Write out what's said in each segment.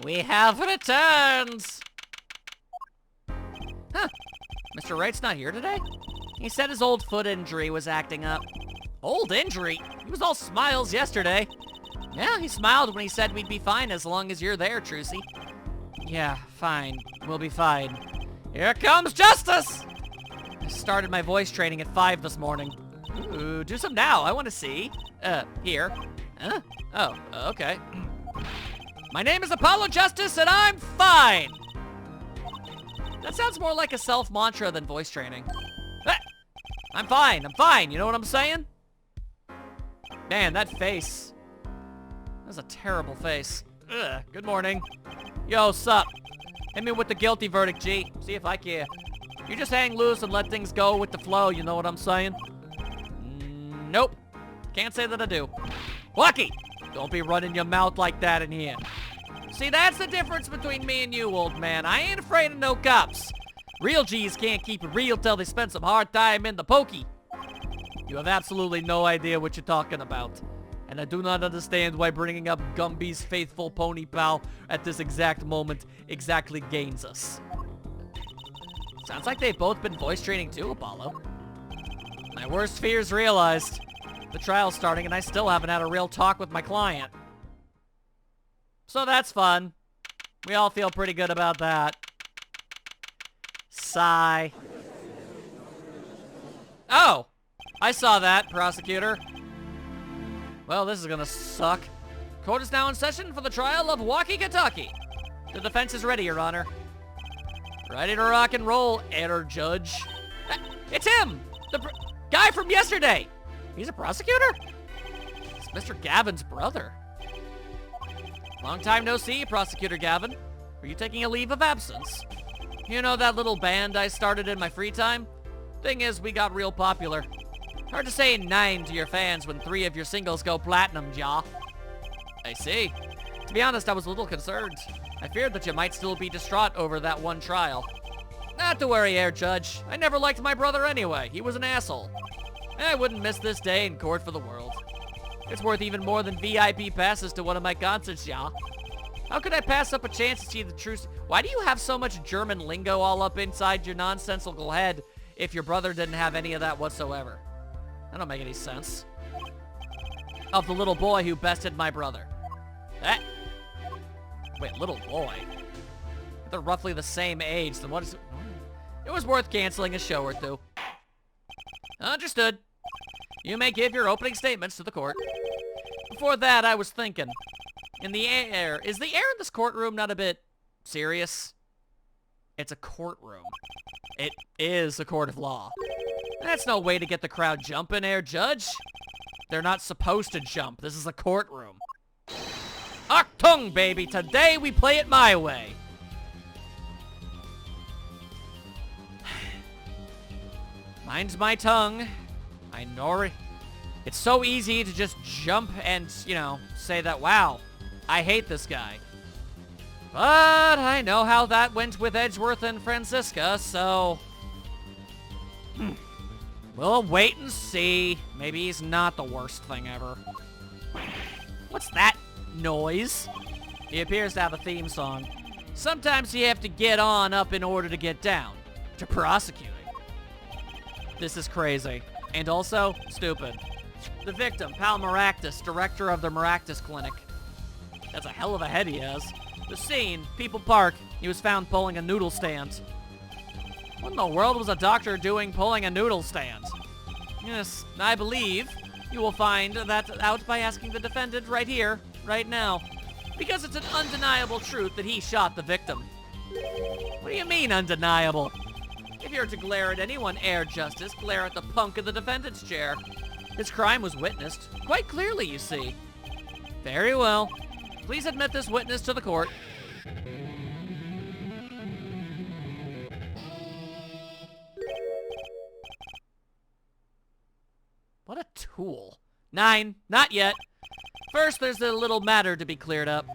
We have returned! Huh. Mr. Wright's not here today? He said his old foot injury was acting up. Old injury? He was all smiles yesterday. Yeah, he smiled when he said we'd be fine as long as you're there, Trucy. Yeah, fine. We'll be fine. Here comes justice! I started my voice training at 5 this morning. Ooh, do some now. I want to see. Here. Huh? Oh, okay. My name is Apollo Justice, and I'm fine! That sounds more like a self-mantra than voice training. Ah, I'm fine, you know what I'm saying? Man, that face. That's a terrible face. Ugh, good morning. Yo, sup? Hit me with the guilty verdict, G. See if I care. You just hang loose and let things go with the flow, you know what I'm saying? Nope. Can't say that I do. Wacky! Don't be running your mouth like that in here. See, that's the difference between me and you, old man. I ain't afraid of no cops. Real G's can't keep it real till they spend some hard time in the pokey. You have absolutely no idea what you're talking about. And I do not understand why bringing up Gumby's faithful pony pal at this exact moment exactly gains us. Sounds like they've both been voice training too, Apollo. My worst fears realized. The trial's starting and I still haven't had a real talk with my client. So that's fun. We all feel pretty good about that. Sigh. Oh! I saw that, prosecutor. Well, this is gonna suck. Court is now in session for the trial of Wacky Kentucky. The defense is ready, Your Honor. Ready to rock and roll, Herr Judge. It's him! The guy from yesterday! He's a prosecutor? It's Mr. Gavin's brother. Long time no see, Prosecutor Gavin. Are you taking a leave of absence? You know that little band I started in my free time? Thing is, we got real popular. Hard to say 9 to your fans when 3 of your singles go platinum, ja. I see. To be honest, I was a little concerned. I feared that you might still be distraught over that one trial. Not to worry, Herr Judge. I never liked my brother anyway. He was an asshole. I wouldn't miss this day in court for the world. It's worth even more than VIP passes to one of my concerts, ja. How could I pass up a chance to see the truth? Why do you have so much German lingo all up inside your nonsensical head if your brother didn't have any of that whatsoever? That don't make any sense. Of the little boy who bested my brother. Eh? Wait, little boy? They're roughly the same age, then what is it? It was worth canceling a show or two. Understood. You may give your opening statements to the court. Before that, I was thinking. Is the air in this courtroom not a bit serious? It's a courtroom. It is a court of law. That's no way to get the crowd jumping, Herr Judge. They're not supposed to jump. This is a courtroom. Achtung, baby. Today we play it my way. Mine's my tongue. I know it's so easy to just jump and, you know, say that, wow, I hate this guy. But I know how that went with Edgeworth and Francisca, so... We'll wait and see. Maybe he's not the worst thing ever. What's that noise? He appears to have a theme song. Sometimes you have to get on up in order to get down. To prosecuting. This is crazy. And also, stupid. The victim, Pal Maractus, director of the Maractus Clinic. That's a hell of a head he has. The scene, People Park. He was found pulling a noodle stand. What in the world was a doctor doing pulling a noodle stand? Yes, I believe you will find that out by asking the defendant right here, right now. Because it's an undeniable truth that he shot the victim. What do you mean, undeniable? If you're to glare at anyone, Herr Justice, glare at the punk in the defendant's chair. His crime was witnessed. Quite clearly, you see. Very well. Please admit this witness to the court. What a tool. 9. Not yet. First, there's a little matter to be cleared up.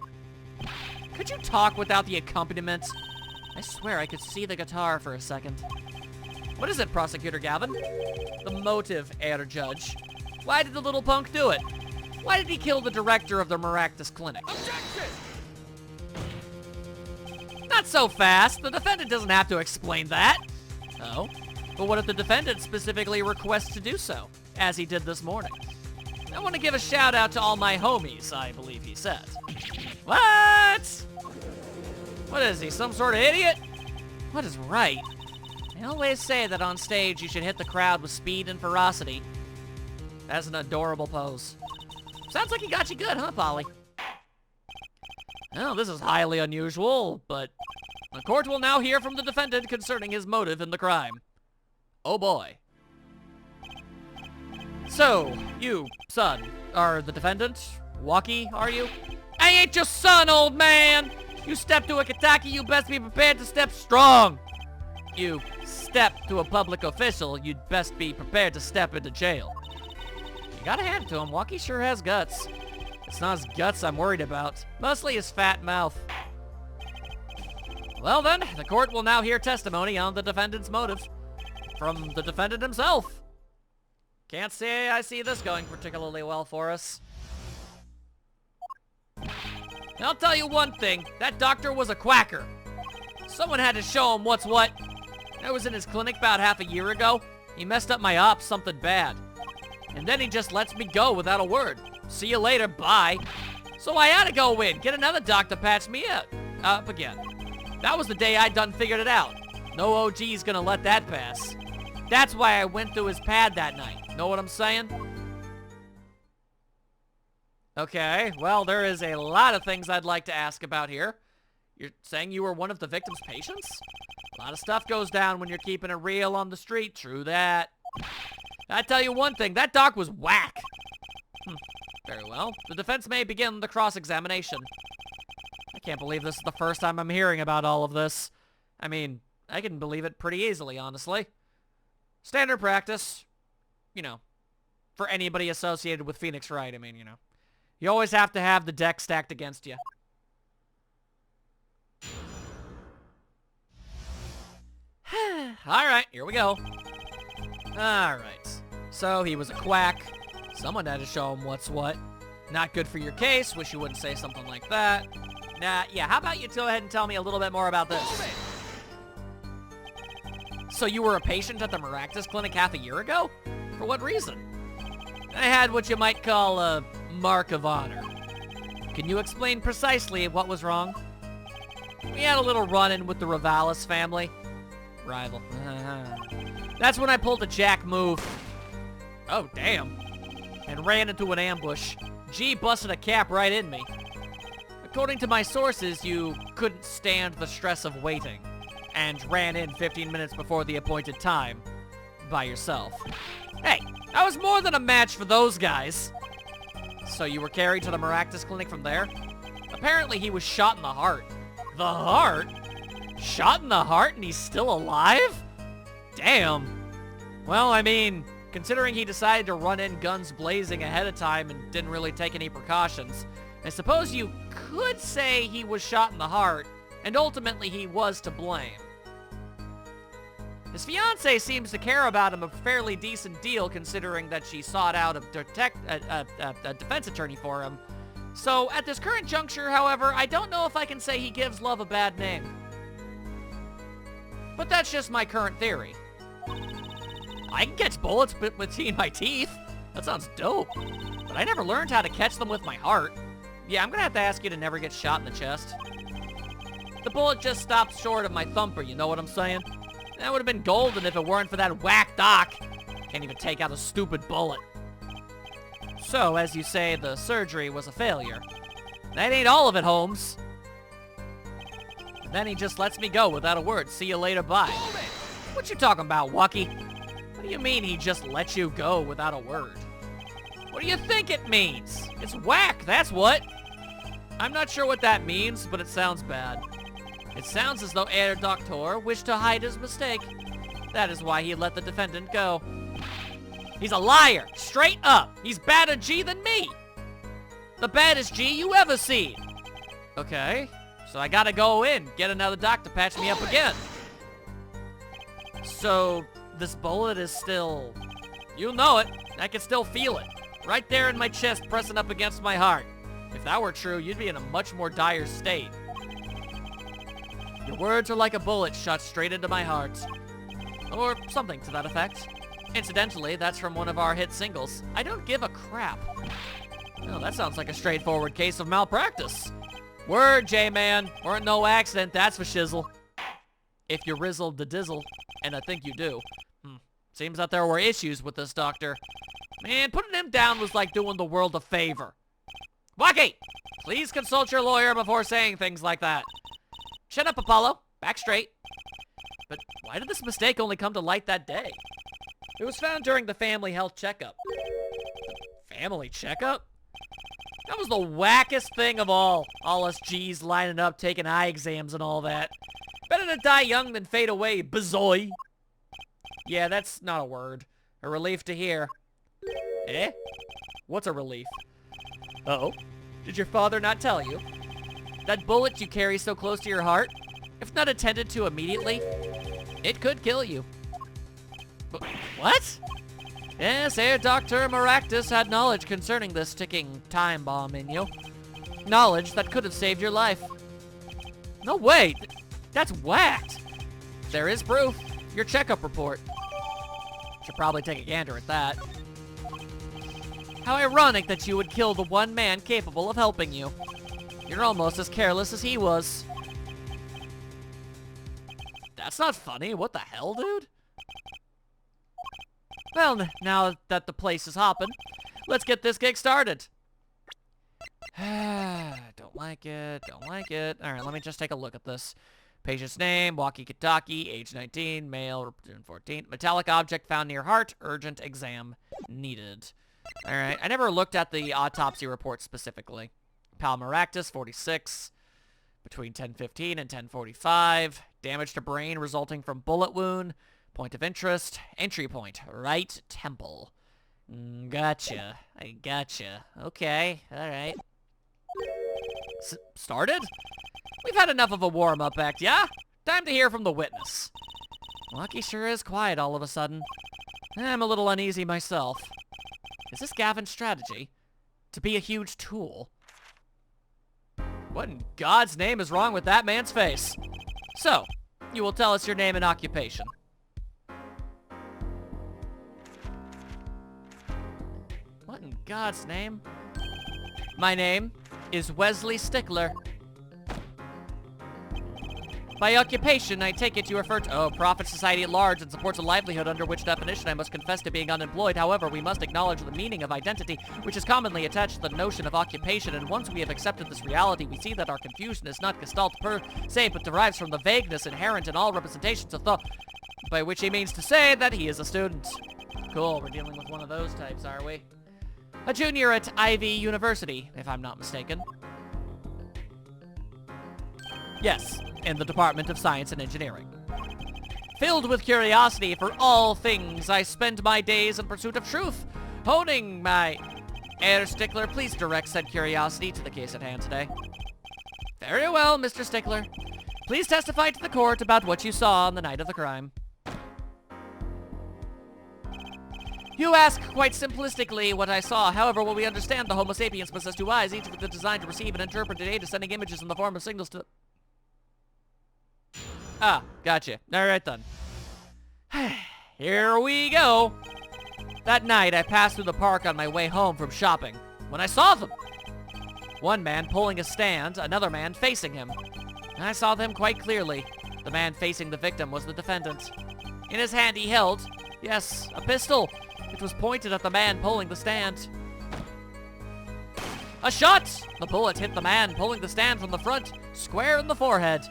Could you talk without the accompaniment? I swear I could see the guitar for a second. What is it, Prosecutor Gavin? The motive, Herr Judge. Why did the little punk do it? Why did he kill the director of the Maractus Clinic? Objection! Not so fast. The defendant doesn't have to explain that. Oh? But what if the defendant specifically requests to do so, as he did this morning? I want to give a shout out to all my homies, I believe he said. What? What is he, some sort of idiot? What is right? They always say that on stage you should hit the crowd with speed and ferocity. That's an adorable pose. Sounds like he got you good, huh, Polly? Well, this is highly unusual, but the court will now hear from the defendant concerning his motive in the crime. Oh boy. So, you, son, are the defendant? Walkie, are you? I ain't your son, old man! You step to a Kitaki, you best be prepared to step strong! You step to a public official, you'd best be prepared to step into jail. You gotta hand it to him, Walkie sure has guts. It's not his guts I'm worried about, mostly his fat mouth. Well then, the court will now hear testimony on the defendant's motive from the defendant himself. Can't say I see this going particularly well for us. I'll tell you one thing, that doctor was a quacker. Someone had to show him what's what. I was in his clinic about half a year ago. He messed up my ops something bad. And then he just lets me go without a word. See you later, bye. So I had to go in, get another doctor patch me up again. That was the day I done figured it out. No OG's gonna let that pass. That's why I went through his pad that night. Know what I'm saying? Okay, well, there is a lot of things I'd like to ask about here. You're saying you were one of the victim's patients? A lot of stuff goes down when you're keeping it real on the street. True that. I tell you one thing, that doc was whack. Very well. The defense may begin the cross-examination. I can't believe this is the first time I'm hearing about all of this. I mean, I can believe it pretty easily, honestly. Standard practice, you know, for anybody associated with Phoenix Wright. I mean, you know, you always have to have the deck stacked against you. Alright, here we go. Alright, so he was a quack. Someone had to show him what's what. Not good for your case, wish you wouldn't say something like that. Nah, yeah, how about you go ahead and tell me a little bit more about this? So you were a patient at the Maractus Clinic half a year ago? For what reason? I had what you might call a mark of honor. Can you explain precisely what was wrong? We had a little run-in with the Ravalis family. Rival. That's when I pulled a jack move. Oh, damn. And ran into an ambush. G busted a cap right in me. According to my sources, you couldn't stand the stress of waiting and ran in 15 minutes before the appointed time by yourself. Hey, I was more than a match for those guys. So you were carried to the Maractus Clinic from there? Apparently he was shot in the heart. The heart? Shot in the heart and he's still alive? Damn. Well, I mean, considering he decided to run in guns blazing ahead of time and didn't really take any precautions, I suppose you could say he was shot in the heart, and ultimately he was to blame. His fiancée seems to care about him a fairly decent deal, considering that she sought out a defense attorney for him. So, at this current juncture, however, I don't know if I can say he gives love a bad name. But that's just my current theory. I can catch bullets between my teeth. That sounds dope. But I never learned how to catch them with my heart. Yeah, I'm gonna have to ask you to never get shot in the chest. The bullet just stopped short of my thumper, you know what I'm saying? That would have been golden if it weren't for that whack doc. Can't even take out a stupid bullet. So, as you say, the surgery was a failure. That ain't all of it, Holmes. And then he just lets me go without a word. See you later, bye. What you talking about, Walkie? What do you mean he just let you go without a word? What do you think it means? It's whack, that's what. I'm not sure what that means, but it sounds bad. It sounds as though Herr Doctor wished to hide his mistake. That is why he let the defendant go. He's a liar, straight up. He's badder G than me. The baddest G you ever seen. Okay, so I gotta go in, get another doc to patch me up again. So, this bullet is still... You know it, I can still feel it. Right there in my chest, pressing up against my heart. If that were true, you'd be in a much more dire state. Your words are like a bullet shot straight into my heart. Or something to that effect. Incidentally, that's from one of our hit singles, I Don't Give a Crap. Oh, that sounds like a straightforward case of malpractice. Word, J-Man. Weren't no accident, that's for shizzle. If you rizzled the dizzle, and I think you do. Seems that there were issues with this doctor. Man, putting him down was like doing the world a favor. Wacky! Please consult your lawyer before saying things like that. Shut up, Apollo. Back straight. But why did this mistake only come to light that day? It was found during the family health checkup. The family checkup? That was the wackest thing of all. All us G's lining up, taking eye exams and all that. Better to die young than fade away, bazoy. Yeah, that's not a word. A relief to hear. Eh? What's a relief? Uh-oh. Did your father not tell you? That bullet you carry so close to your heart, if not attended to immediately, it could kill you. But what? Yes, Air Dr. Maractus had knowledge concerning this ticking time bomb in you. Knowledge that could have saved your life. No way! That's whacked! There is proof. Your checkup report. Should probably take a gander at that. How ironic that you would kill the one man capable of helping you. You're almost as careless as he was. That's not funny. What the hell, dude? Well, now that the place is hopping, let's get this gig started. Don't like it. Don't like it. All right, let me just take a look at this. Patient's name, walkie-talkie, age 19, male, 14. Metallic object found near heart, urgent exam needed. All right, I never looked at the autopsy report specifically. Palmaractus, 46, between 10:15 and 10:45. Damage to brain resulting from bullet wound. Point of interest, entry point, right temple. Gotcha. I gotcha. Okay, all right. Started? We've had enough of a warm-up act, yeah? Time to hear from the witness. Lucky sure is quiet all of a sudden. I'm a little uneasy myself. Is this Gavin's strategy? To be a huge tool? What in God's name is wrong with that man's face? So, you will tell us your name and occupation. What in God's name? My name is Wesley Stickler. By occupation, I take it you refer to... Oh, profits society at large and supports a livelihood, under which definition I must confess to being unemployed. However, we must acknowledge the meaning of identity, which is commonly attached to the notion of occupation, and once we have accepted this reality, we see that our confusion is not gestalt per se, but derives from the vagueness inherent in all representations of thought, by which he means to say that he is a student. Cool, we're dealing with one of those types, are we? A junior at Ivy University, if I'm not mistaken. Yes, in the Department of Science and Engineering. Filled with curiosity for all things, I spend my days in pursuit of truth, honing my... Herr Stickler, please direct said curiosity to the case at hand today. Very well, Mr. Stickler. Please testify to the court about what you saw on the night of the crime. You ask quite simplistically what I saw. However, what we understand, the Homo sapiens possess two eyes, each with the design to receive and interpret data, sending images in the form of signals to... Ah, gotcha. Alright then. Here we go. That night, I passed through the park on my way home from shopping, when I saw them. One man pulling a stand, another man facing him. I saw them quite clearly. The man facing the victim was the defendant. In his hand he held, yes, a pistol. It was pointed at the man pulling the stand. A shot! The bullet hit the man pulling the stand from the front, square in the forehead.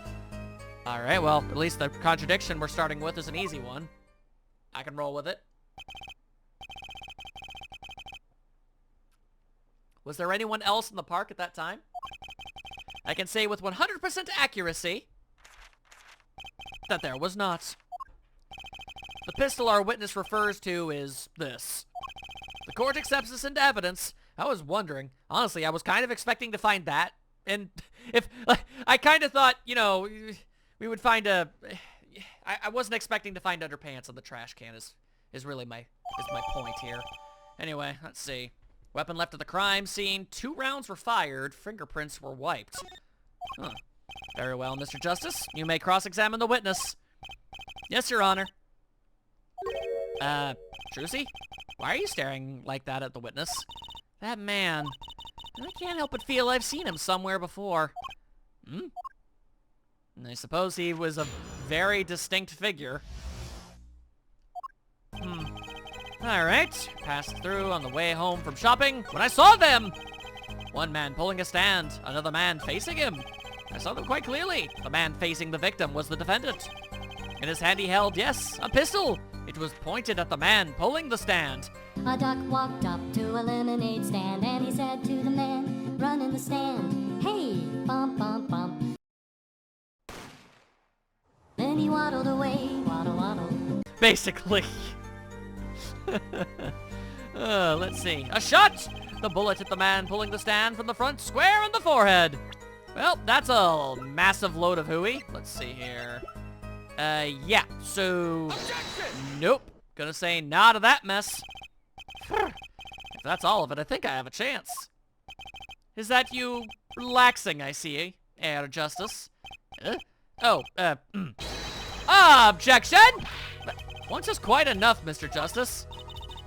Alright, well, at least the contradiction we're starting with is an easy one. I can roll with it. Was there anyone else in the park at that time? I can say with 100% accuracy that there was not. The pistol our witness refers to is this. The court accepts this into evidence. I was wondering. Honestly, I was kind of expecting to find that. And if... I kind of thought, you know... We would find a... I wasn't expecting to find underpants on the trash can is really my point here. Anyway, let's see. Weapon left at the crime scene. 2 rounds were fired. Fingerprints were wiped. Huh. Very well, Mr. Justice. You may cross-examine the witness. Yes, Your Honor. Trucy? Why are you staring like that at the witness? That man. I can't help but feel I've seen him somewhere before. I suppose he was a very distinct figure. Alright. Passed through on the way home from shopping when I saw them! One man pulling a stand, another man facing him. I saw them quite clearly. The man facing the victim was the defendant. In his hand he held, yes, a pistol. It was pointed at the man pulling the stand. A duck walked up to a lemonade stand and he said to the man running the stand, "Hey, bump, bump, bump." Then he waddled away, waddle, waddle. Basically. Let's see. A shot! The bullet hit the man pulling the stand from the front, square in the forehead. Well, that's a massive load of hooey. Let's see here. Yeah, so... Objection! Nope. Gonna say nah to that mess. If that's all of it, I think I have a chance. Is that you relaxing, I see, Air Justice? Objection! Once is quite enough, Mr. Justice.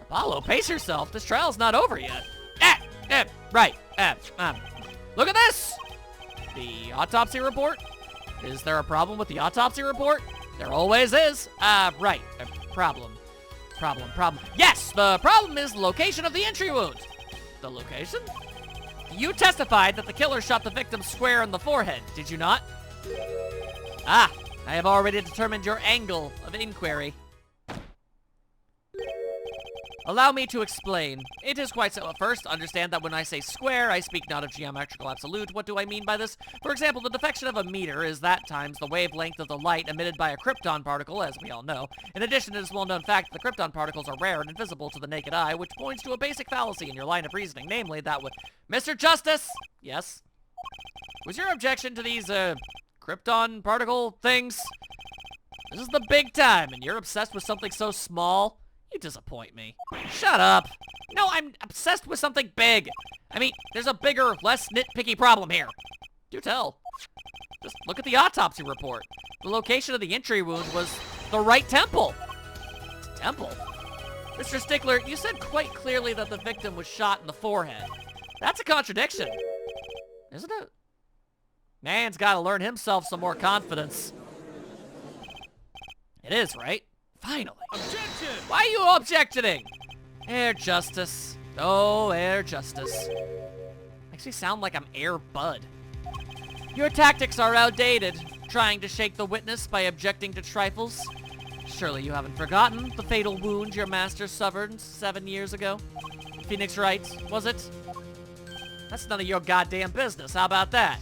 Apollo, pace yourself. This trial's not over yet. Right. Look at this! The autopsy report? Is there a problem with the autopsy report? There always is. Right. Problem. Yes! The problem is the location of the entry wound. The location? You testified that the killer shot the victim square in the forehead, did you not? I have already determined your angle of inquiry. Allow me to explain. It is quite so. First, understand that when I say square, I speak not of geometrical absolute. What do I mean by this? For example, the deflection of a meter is that times the wavelength of the light emitted by a krypton particle, as we all know. In addition, it is a well-known fact that the krypton particles are rare and invisible to the naked eye, which points to a basic fallacy in your line of reasoning, namely that with... Mr. Justice! Yes? Was your objection to these, krypton particle things? This is the big time, and you're obsessed with something so small? You disappoint me. Shut up. No, I'm obsessed with something big. I mean, there's a bigger, less nitpicky problem here. Do tell. Just look at the autopsy report. The location of the entry wound was the right temple. Temple? Mr. Stickler, you said quite clearly that the victim was shot in the forehead. That's a contradiction. Isn't it? Man's gotta learn himself some more confidence. It is, right? Finally. Objection! Why are you objecting? Air Justice. Oh, Air Justice. Makes me sound like I'm Air Bud. Your tactics are outdated. Trying to shake the witness by objecting to trifles. Surely you haven't forgotten the fatal wound your master suffered 7 years ago. Phoenix Wright, was it? That's none of your goddamn business. How about that?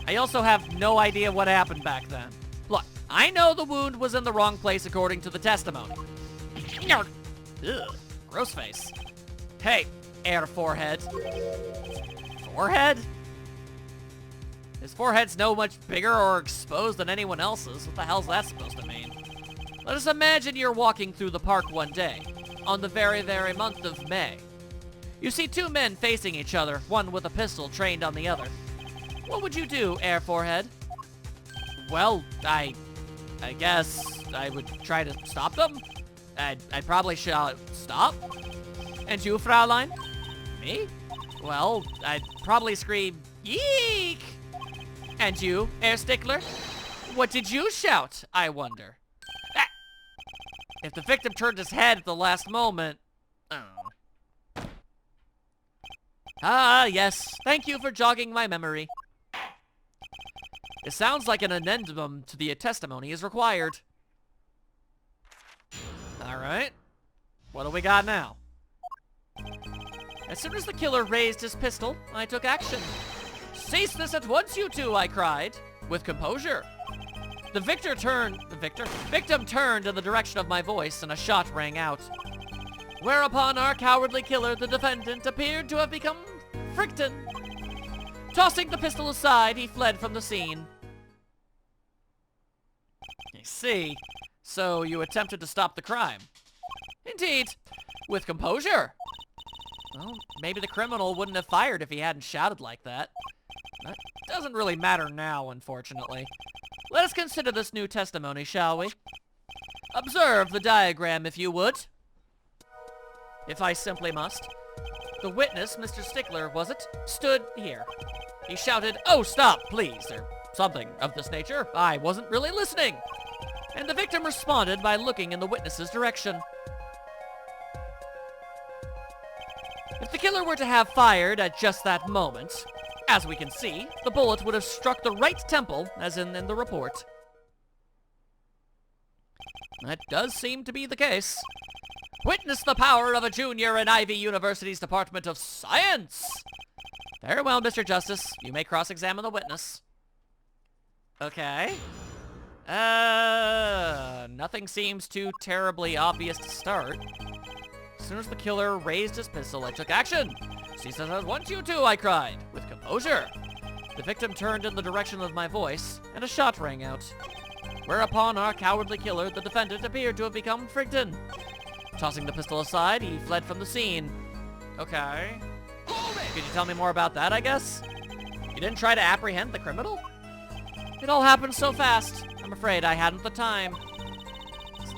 I also have no idea what happened back then. Look, I know the wound was in the wrong place according to the testimony. Ugh, gross face. Hey, Air Forehead. Forehead? His forehead's no much bigger or exposed than anyone else's. What the hell's that supposed to mean? Let us imagine you're walking through the park one day, on the very, very month of May. You see two men facing each other, one with a pistol trained on the other. What would you do, Air Forehead? Well, I guess I would try to stop them. I'd probably shout, "Stop!" And you, Fraulein? Me? Well, I'd probably scream, "Yeek!" And you, Air Stickler? What did you shout, I wonder? If the victim turned his head at the last moment... Oh. Ah, yes. Thank you for jogging my memory. It sounds like an addendum to the testimony is required. Alright. What do we got now? As soon as the killer raised his pistol, I took action. "Cease this at once, you two," I cried, with composure. The victim turned in the direction of my voice, and a shot rang out. Whereupon our cowardly killer, the defendant, appeared to have become frightened. Tossing the pistol aside, he fled from the scene. I see. So you attempted to stop the crime. Indeed. With composure. Well, maybe the criminal wouldn't have fired if he hadn't shouted like that. That doesn't really matter now, unfortunately. Let us consider this new testimony, shall we? Observe the diagram, if you would. If I simply must. The witness, Mr. Stickler, was it, stood here. He shouted, "Oh, stop, please," or something of this nature. I wasn't really listening. And the victim responded by looking in the witness's direction. If the killer were to have fired at just that moment, as we can see, the bullet would have struck the right temple, as in the report. That does seem to be the case. Witness the power of a junior in Ivy University's Department of Science! Very well, Mr. Justice. You may cross-examine the witness. Okay. Nothing seems too terribly obvious to start. As soon as the killer raised his pistol, I took action. She says, "I want you to," I cried, with composure. The victim turned in the direction of my voice, and a shot rang out. Whereupon our cowardly killer, the defendant, appeared to have become frightened. Tossing the pistol aside, he fled from the scene. Okay. Could you tell me more about that, I guess? You didn't try to apprehend the criminal? It all happened so fast. I'm afraid I hadn't the time.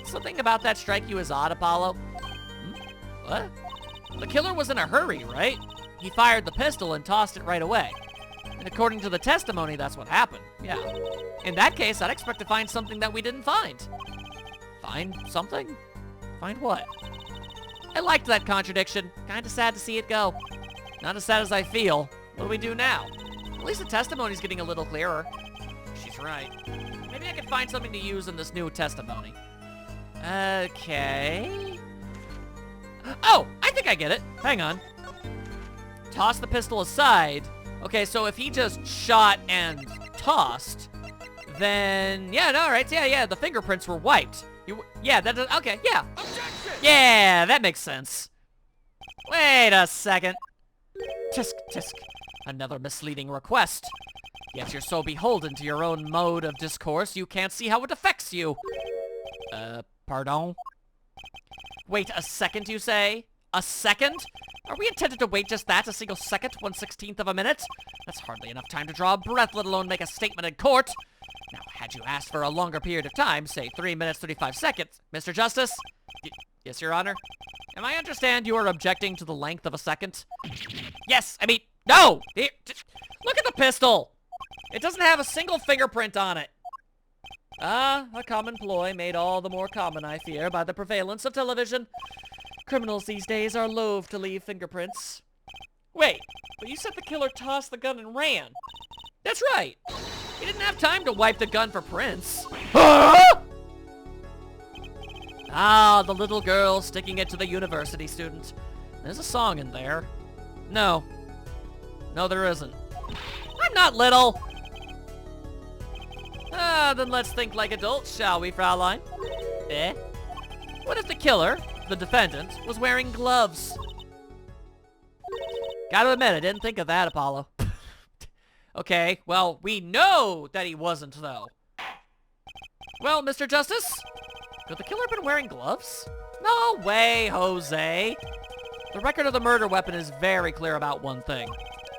Something about that strike you as odd, Apollo? What? The killer was in a hurry, right? He fired the pistol and tossed it right away. And according to the testimony, that's what happened. Yeah. In that case, I'd expect to find something that we didn't find. Find something? Find what? I liked that contradiction. Kinda sad to see it go. Not as sad as I feel. What do we do now? At least the testimony's getting a little clearer. She's right. Maybe I can find something to use in this new testimony. Okay. Oh, I think I get it. Hang on. Toss the pistol aside. Okay, so if he just shot and tossed, then yeah, no, right, yeah, the fingerprints were wiped. Yeah, that does, okay, yeah. Objection! Yeah, that makes sense. Wait a second. Tisk, tisk. Another misleading request. Yet you're so beholden to your own mode of discourse, you can't see how it affects you. Pardon? Wait a second, you say? A second? Are we intended to wait just that, a single second, 1/16 of a minute? That's hardly enough time to draw a breath, let alone make a statement in court. Now, had you asked for a longer period of time, say 3 minutes, 35 seconds, Mr. Justice? Yes, Your Honor? Am I understand you are objecting to the length of a second? Yes, I mean, no! Here, look at the pistol! It doesn't have a single fingerprint on it. Ah, a common ploy made all the more common, I fear, by the prevalence of television. Criminals these days are loath to leave fingerprints. Wait, but you said the killer tossed the gun and ran. That's right. He didn't have time to wipe the gun for prints. Ah, the little girl sticking it to the university student. There's a song in there. No. No, there isn't. I'm not little. Ah, then let's think like adults, shall we, Fraulein? Eh? What if the killer, the defendant, was wearing gloves? Gotta admit, I didn't think of that, Apollo. Okay, well, we know that he wasn't, though. Well, Mr. Justice, could the killer have been wearing gloves? No way, Jose. The record of the murder weapon is very clear about one thing.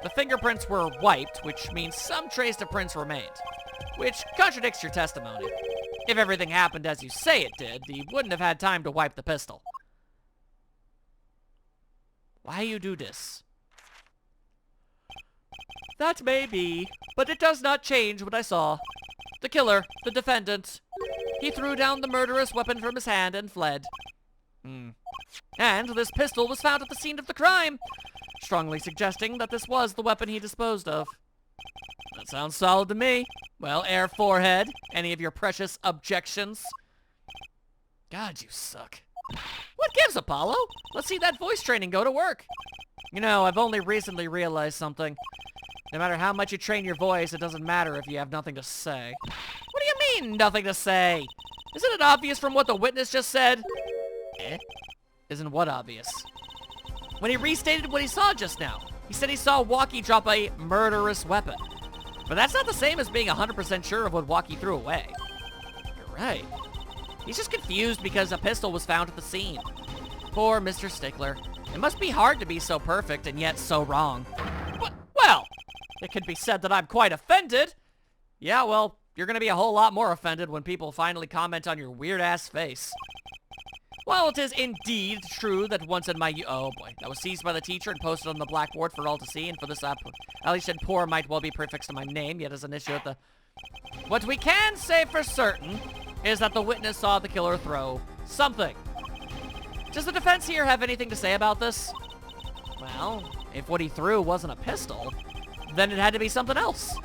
The fingerprints were wiped, which means some trace of prints remained, which contradicts your testimony. If everything happened as you say it did, he wouldn't have had time to wipe the pistol. Why you do this? That may be, but it does not change what I saw. The killer, the defendant, he threw down the murderous weapon from his hand and fled. And this pistol was found at the scene of the crime, strongly suggesting that this was the weapon he disposed of. That sounds solid to me. Well, Air Forehead, any of your precious objections? God, you suck. What gives, Apollo? Let's see that voice training go to work. You know, I've only recently realized something. No matter how much you train your voice, it doesn't matter if you have nothing to say. What do you mean, nothing to say? Isn't it obvious from what the witness just said? Eh? Isn't what obvious? When he restated what he saw just now, he said he saw Walkie drop a murderous weapon. But that's not the same as being 100% sure of what Walkie threw away. You're right. He's just confused because a pistol was found at the scene. Poor Mr. Stickler. It must be hard to be so perfect and yet so wrong. Well, it could be said that I'm quite offended. Yeah, well, you're gonna be a whole lot more offended when people finally comment on your weird-ass face. While it is indeed true that once in my oh boy, that was seized by the teacher and posted on the blackboard for all to see, and for this Alice said poor might well be prefixed to my name, yet as an issue at the... What we can say for certain is that the witness saw the killer throw something. Does the defense here have anything to say about this? Well, if what he threw wasn't a pistol, then it had to be something else.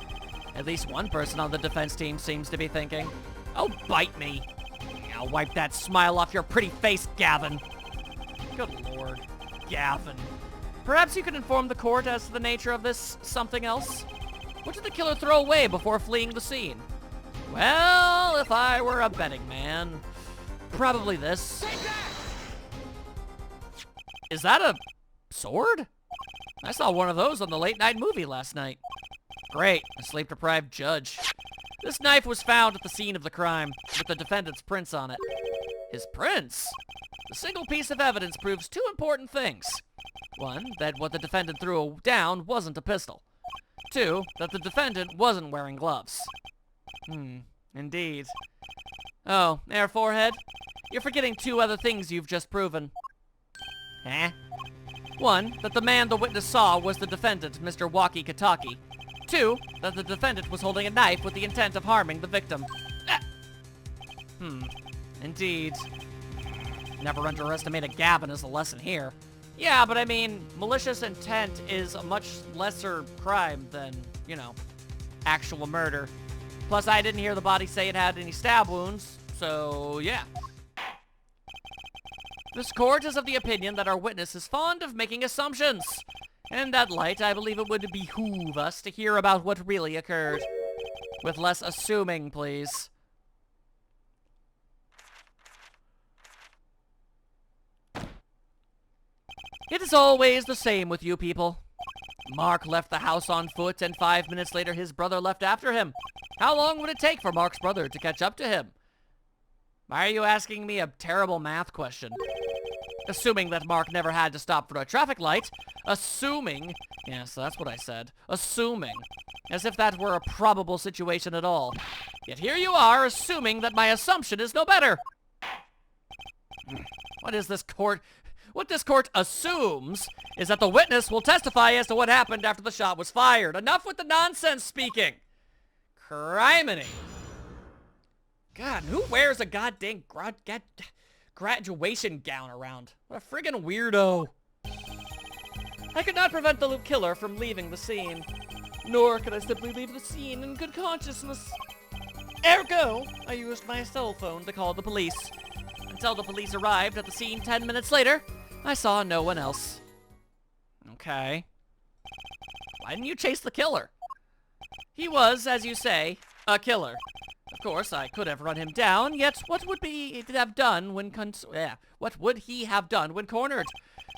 At least one person on the defense team seems to be thinking. Oh, bite me. I'll wipe that smile off your pretty face, Gavin. Good lord, Gavin. Perhaps you could inform the court as to the nature of this something else? What did the killer throw away before fleeing the scene? Well, if I were a betting man, probably this. Is that a sword? I saw one of those on the late-night movie last night. Great, a sleep-deprived judge. This knife was found at the scene of the crime, with the defendant's prints on it. His prints? The single piece of evidence proves two important things. One, that what the defendant threw down wasn't a pistol. Two, that the defendant wasn't wearing gloves. Indeed. Oh, Air Forehead? You're forgetting two other things you've just proven. Huh? One, that the man the witness saw was the defendant, Mr. Walkie Kataki. Two, that the defendant was holding a knife with the intent of harming the victim. Indeed. Never underestimate a Gavin as a lesson here. Yeah, but I mean, malicious intent is a much lesser crime than, you know, actual murder. Plus, I didn't hear the body say it had any stab wounds, so yeah. This court is of the opinion that our witness is fond of making assumptions. In that light, I believe it would behoove us to hear about what really occurred. With less assuming, please. It is always the same with you people. Mark left the house on foot, and 5 minutes later his brother left after him. How long would it take for Mark's brother to catch up to him? Why are you asking me a terrible math question? Assuming that Mark never had to stop for a traffic light. Assuming. Yes, that's what I said. Assuming. As if that were a probable situation at all. Yet here you are, assuming that my assumption is no better. What this court assumes is that the witness will testify as to what happened after the shot was fired. Enough with the nonsense speaking. Criminy. God, who wears a goddamn graduation gown around? What a friggin' weirdo. I could not prevent the killer from leaving the scene. Nor could I simply leave the scene in good consciousness. Ergo, I used my cell phone to call the police. Until the police arrived at the scene 10 minutes later, I saw no one else. Okay. Why didn't you chase the killer? He was, as you say, a killer. Of course, I could have run him down, yet what would he have done when cornered?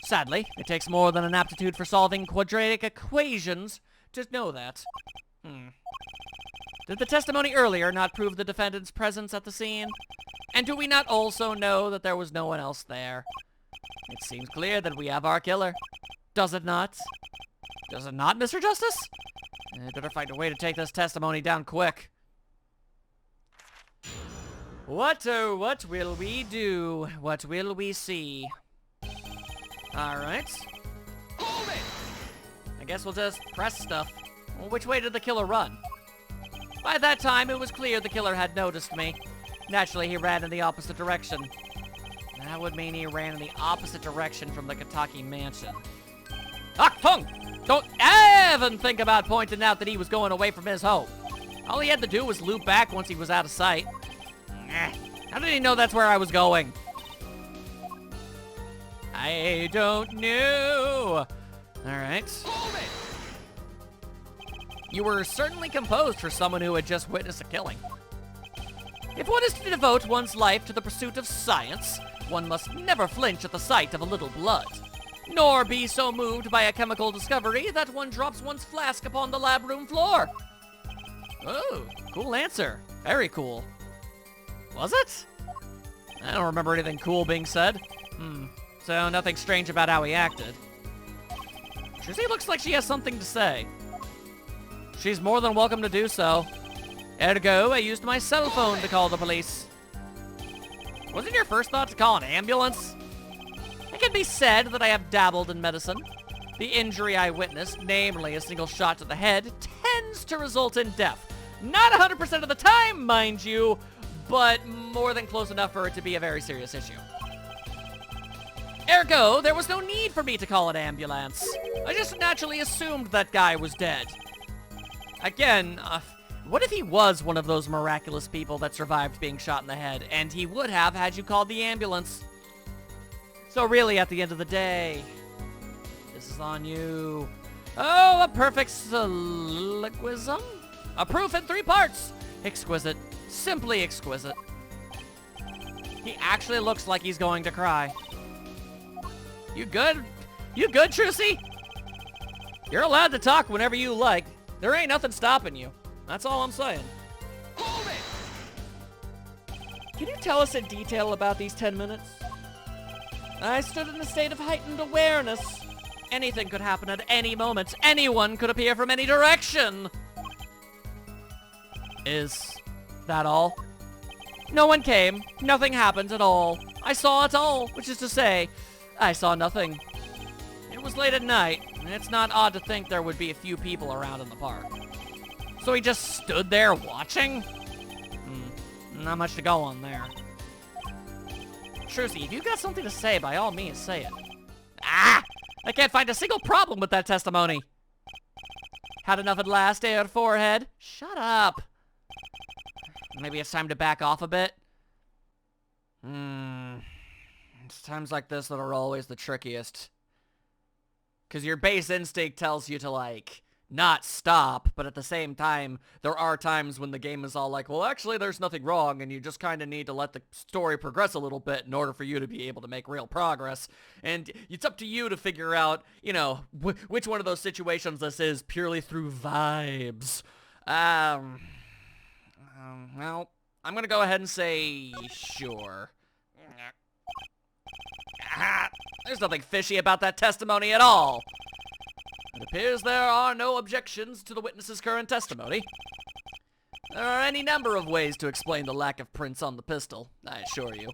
Sadly, it takes more than an aptitude for solving quadratic equations to know that. Did the testimony earlier not prove the defendant's presence at the scene? And do we not also know that there was no one else there? It seems clear that we have our killer. Does it not? Does it not, Mr. Justice? I better find a way to take this testimony down quick. What will we do? What will we see? Alright. Hold it! I guess we'll just press stuff. Well, which way did the killer run? By that time, it was clear the killer had noticed me. Naturally, he ran in the opposite direction. That would mean he ran in the opposite direction from the Kataki mansion. Tongue! Don't even think about pointing out that he was going away from his home. All he had to do was loop back once he was out of sight. How did he know that's where I was going? I don't know. Alright. You were certainly composed for someone who had just witnessed a killing. If one is to devote one's life to the pursuit of science, one must never flinch at the sight of a little blood, nor be so moved by a chemical discovery that one drops one's flask upon the lab room floor. Oh, cool answer. Very cool. Was it? I don't remember anything cool being said. So nothing strange about how he acted. Trucy looks like she has something to say. She's more than welcome to do so. Ergo, I used my cell phone to call the police. Wasn't your first thought to call an ambulance? It can be said that I have dabbled in medicine. The injury I witnessed, namely a single shot to the head, tends to result in death. Not 100% of the time, mind you, but more than close enough for it to be a very serious issue. Ergo, there was no need for me to call an ambulance. I just naturally assumed that guy was dead. Again, what if he was one of those miraculous people that survived being shot in the head, and he would have had you called the ambulance? So really, at the end of the day, this is on you. Oh, a perfect syllogism? A proof in 3 parts. Exquisite. Simply exquisite. He actually looks like he's going to cry. You good? You good, Trucy? You're allowed to talk whenever you like. There ain't nothing stopping you. That's all I'm saying. Hold it! Can you tell us in detail about these 10 minutes? I stood in a state of heightened awareness. Anything could happen at any moment. Anyone could appear from any direction. Is that all? No one came. Nothing happened at all. I saw it all, which is to say, I saw nothing. It was late at night, and it's not odd to think there would be a few people around in the park. So he just stood there watching? Not much to go on there. Trucy, if you've got something to say, by all means, say it. Ah! I can't find a single problem with that testimony. Had enough at last, eh, forehead? Shut up. Maybe it's time to back off a bit? It's times like this that are always the trickiest. Because your base instinct tells you to, like, not stop, but at the same time, there are times when the game is all like, well, actually, there's nothing wrong, and you just kind of need to let the story progress a little bit in order for you to be able to make real progress. And it's up to you to figure out, you know, which one of those situations this is purely through vibes. Well, I'm gonna go ahead and say sure. There's nothing fishy about that testimony at all. It appears there are no objections to the witness's current testimony. There are any number of ways to explain the lack of prints on the pistol, I assure you.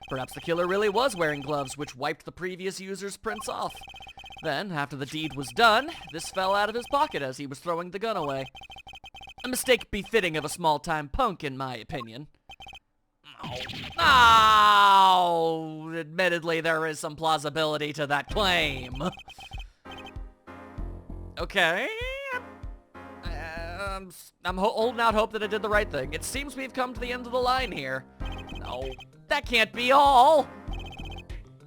Perhaps the killer really was wearing gloves which wiped the previous user's prints off. Then, after the deed was done, this fell out of his pocket as he was throwing the gun away. A mistake befitting of a small-time punk, in my opinion. Oh, admittedly, there is some plausibility to that claim. Okay. I'm holding out hope that I did the right thing. It seems we've come to the end of the line here. No, that can't be all.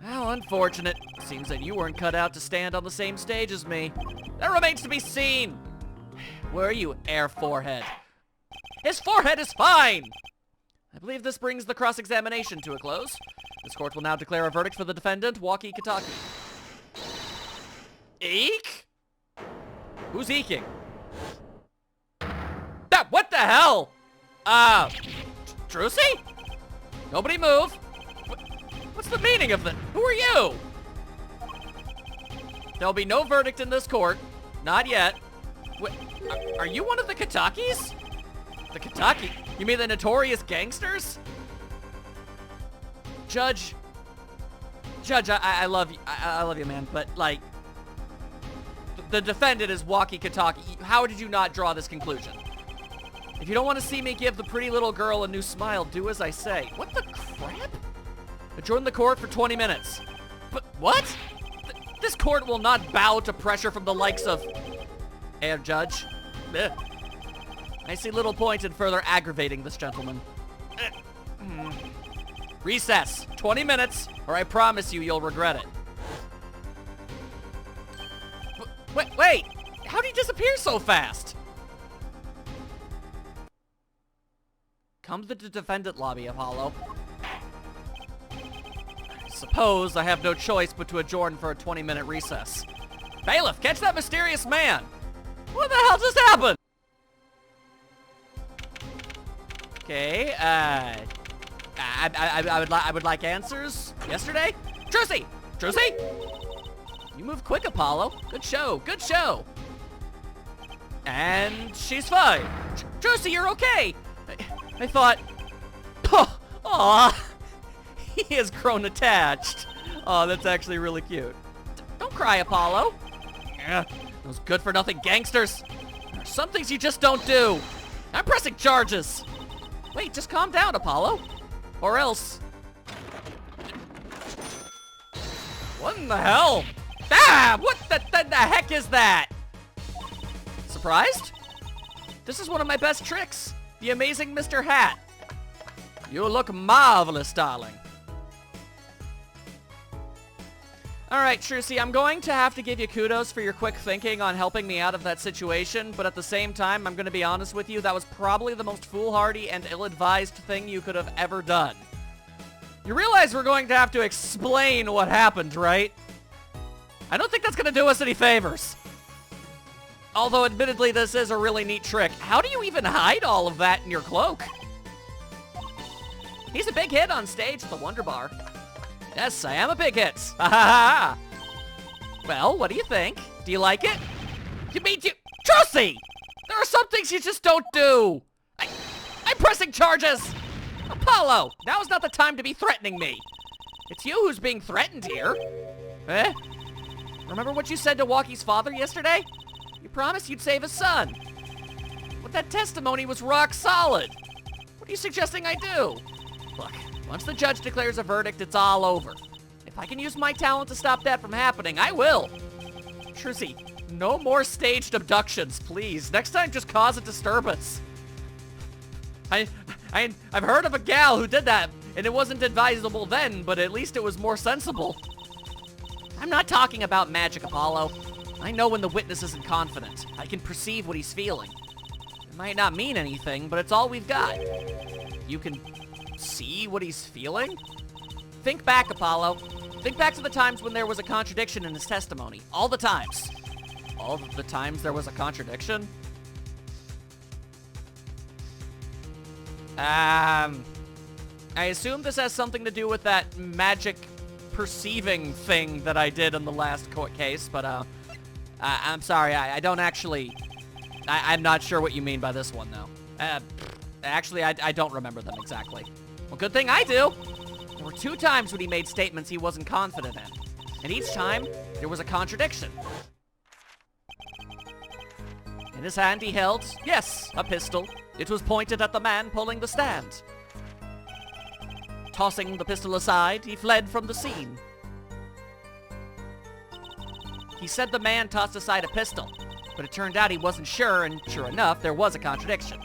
How unfortunate. Seems that you weren't cut out to stand on the same stage as me. That remains to be seen. Where are you, Air Forehead? His forehead is fine! I believe this brings the cross-examination to a close. This court will now declare a verdict for the defendant, Walkie Kitaki. Eek? Who's eeking? What the hell? Trucy? Nobody move. What's the meaning of that? Who are you? There'll be no verdict in this court. Not yet. Wait, are you one of the Kitakis? The Kitaki? You mean the notorious gangsters? Judge, I love you. I love you, man. But, like, the defendant is Walkie Kitaki. How did you not draw this conclusion? If you don't want to see me give the pretty little girl a new smile, do as I say. What the crap? Adjourn the court for 20 minutes. But what? This court will not bow to pressure from the likes of... Air Judge. Ugh. I see little point in further aggravating this gentleman. Recess. 20 minutes, or I promise you'll regret it. Wait! How'd he disappear so fast? Come to the defendant lobby, Apollo. I suppose I have no choice but to adjourn for a 20-minute recess. Bailiff, catch that mysterious man! What the hell just happened? Okay, I would like answers. Yesterday? Trucy! Josie? You move quick, Apollo. Good show, good show. And she's fine. Josie, you're okay. I thought... Aw, he has grown attached. Oh, that's actually really cute. Don't cry, Apollo. Yeah, those good-for-nothing gangsters. There are some things you just don't do. I'm pressing charges. Wait, just calm down, Apollo. Or else... What in the hell? Ah! What the heck is that? Surprised? This is one of my best tricks. The amazing Mr. Hat. You look marvelous, darling. Alright, Trucy, I'm going to have to give you kudos for your quick thinking on helping me out of that situation, but at the same time, I'm going to be honest with you, that was probably the most foolhardy and ill-advised thing you could have ever done. You realize we're going to have to explain what happened, right? I don't think that's going to do us any favors. Although, admittedly, this is a really neat trick. How do you even hide all of that in your cloak? He's a big hit on stage at the Wonder Bar. Yes, I am a big hit. Ha ha ha. Well, what do you think? Do you like it? You mean you... Trucy! There are some things you just don't do. I'm pressing charges. Apollo, now's not the time to be threatening me. It's you who's being threatened here. Eh? Remember what you said to Walkie's father yesterday? You promised you'd save his son. But that testimony was rock solid. What are you suggesting I do? Look, once the judge declares a verdict, it's all over. If I can use my talent to stop that from happening, I will. Trucy, no more staged abductions, please. Next time, just cause a disturbance. I've heard of a gal who did that, and it wasn't advisable then, but at least it was more sensible. I'm not talking about magic, Apollo. I know when the witness isn't confident. I can perceive what he's feeling. It might not mean anything, but it's all we've got. You can see what he's feeling? Think back, Apollo. Think back to the times when there was a contradiction in his testimony. All the times. All of the times there was a contradiction? I assume this has something to do with that magic perceiving thing that I did in the last court case, but, I'm sorry, I don't actually... I'm not sure what you mean by this one, though. Actually, I don't remember them exactly. Well, good thing I do. There were 2 times when he made statements he wasn't confident in. And each time, there was a contradiction. In his hand he held, yes, a pistol. It was pointed at the man pulling the stand. Tossing the pistol aside, he fled from the scene. He said the man tossed aside a pistol, but it turned out he wasn't sure, and sure enough, there was a contradiction.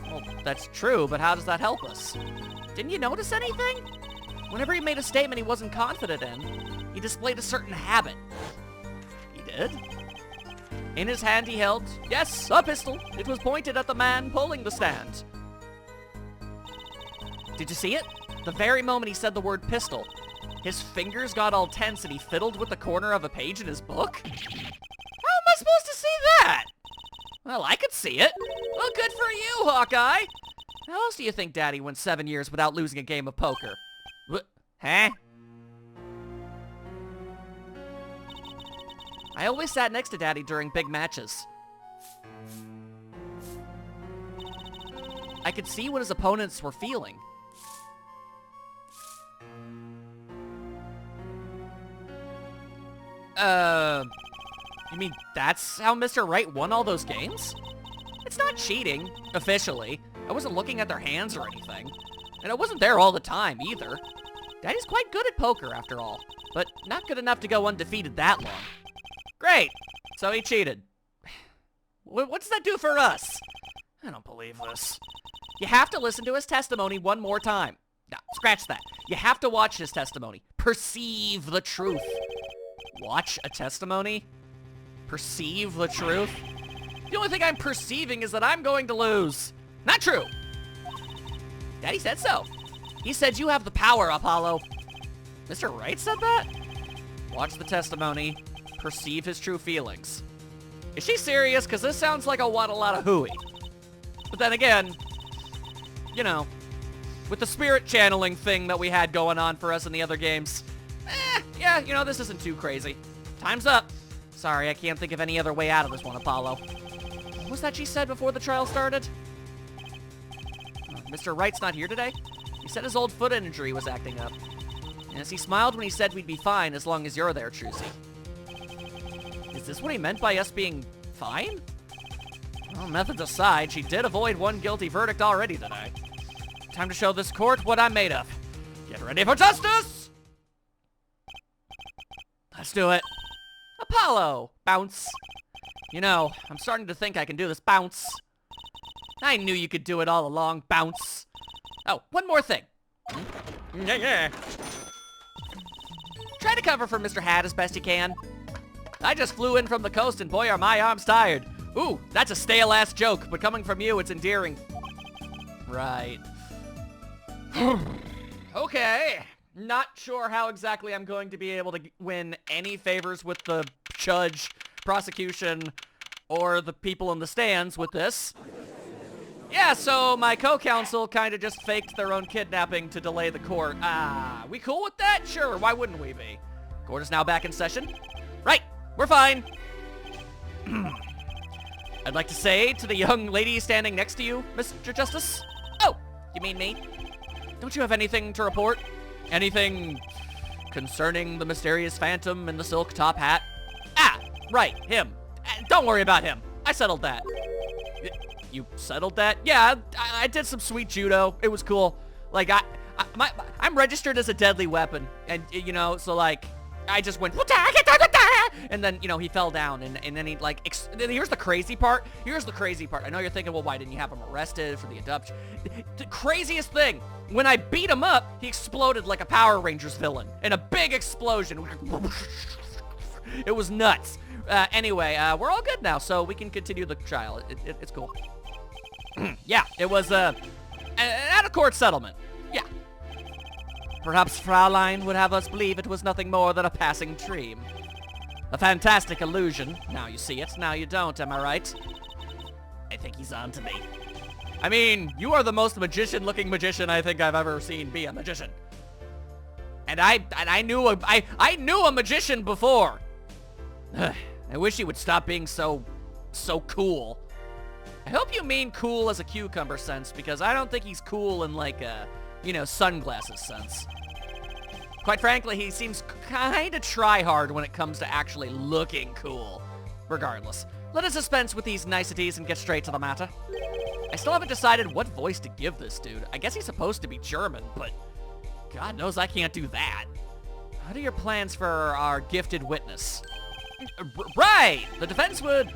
Well, that's true, but how does that help us? Didn't you notice anything? Whenever he made a statement he wasn't confident in, he displayed a certain habit. He did? In his hand he held, yes, a pistol. It was pointed at the man pulling the stand. Did you see it? The very moment he said the word pistol, his fingers got all tense and he fiddled with the corner of a page in his book? How am I supposed to see that? Well, I could see it. Well, good for you, Hawkeye. How else do you think Daddy went 7 years without losing a game of poker? Huh? I always sat next to Daddy during big matches. I could see what his opponents were feeling. You mean that's how Mr. Wright won all those games? It's not cheating, officially. I wasn't looking at their hands or anything. And I wasn't there all the time, either. Daddy's quite good at poker, after all. But not good enough to go undefeated that long. Great! So he cheated. What does that do for us? I don't believe this. You have to listen to his testimony one more time. No, scratch that. You have to watch his testimony. Perceive the truth. Watch a testimony? Perceive the truth? The only thing I'm perceiving is that I'm going to lose. Not true. Daddy said so. He said you have the power, Apollo. Mr. Wright said that? Watch the testimony. Perceive his true feelings. Is she serious? Because this sounds like a lot of hooey. But then again, you know, with the spirit channeling thing that we had going on for us in the other games, Yeah, you know, this isn't too crazy. Time's up. Sorry, I can't think of any other way out of this one, Apollo. What was that she said before the trial started? Mr. Wright's not here today? He said his old foot injury was acting up. Yes, he smiled when he said we'd be fine as long as you're there, Trucy. Is this what he meant by us being fine? Well, methods aside, she did avoid one guilty verdict already today. Time to show this court what I'm made of. Get ready for justice! Let's do it. Apollo! Bounce. You know, I'm starting to think I can do this. Bounce. I knew you could do it all along. Bounce. Oh, one more thing. Yeah. Try to cover for Mr. Hat as best you can. I just flew in from the coast and boy are my arms tired. Ooh, that's a stale-ass joke, but coming from you, it's endearing. Right. Okay. Not sure how exactly I'm going to be able to win any favors with the judge, prosecution, or the people in the stands with this. Yeah, so my co-counsel kind of just faked their own kidnapping to delay the court. We cool with that? Sure, why wouldn't we be? Court is now back in session. Right, we're fine. I'd like to say to the young lady standing next to you, Mr. Justice. Oh, you mean me? Don't you have anything to report? Anything concerning the mysterious phantom in the silk top hat? Ah, right, him. Don't worry about him. I settled that. You settled that? Yeah, I did some sweet judo. It was cool. Like, I'm registered as a deadly weapon. And, you know, so, like, I just went, and then, you know, he fell down. And then he, like, here's the crazy part. Here's the crazy part. I know you're thinking, well, why didn't you have him arrested for the abduction? The craziest thing, when I beat him up, he exploded like a Power Rangers villain. In a big explosion. It was nuts. Anyway, we're all good now, so we can continue the trial. It's cool. Yeah, it was, an out-of-court settlement. Yeah. Perhaps Fraulein would have us believe it was nothing more than a passing dream. A fantastic illusion. Now you see it, now you don't, am I right? I think he's on to me. I mean, you are the most magician-looking magician I think I've ever seen be a magician. And I knew a magician before. I wish he would stop being so cool. I hope you mean cool as a cucumber sense, because I don't think he's cool in, like, a, you know, sunglasses sense. Quite frankly, he seems kinda try-hard when it comes to actually looking cool. Regardless, let us dispense with these niceties and get straight to the matter. I still haven't decided what voice to give this dude. I guess he's supposed to be German, but God knows I can't do that. What are your plans for our gifted witness? Right! The defense would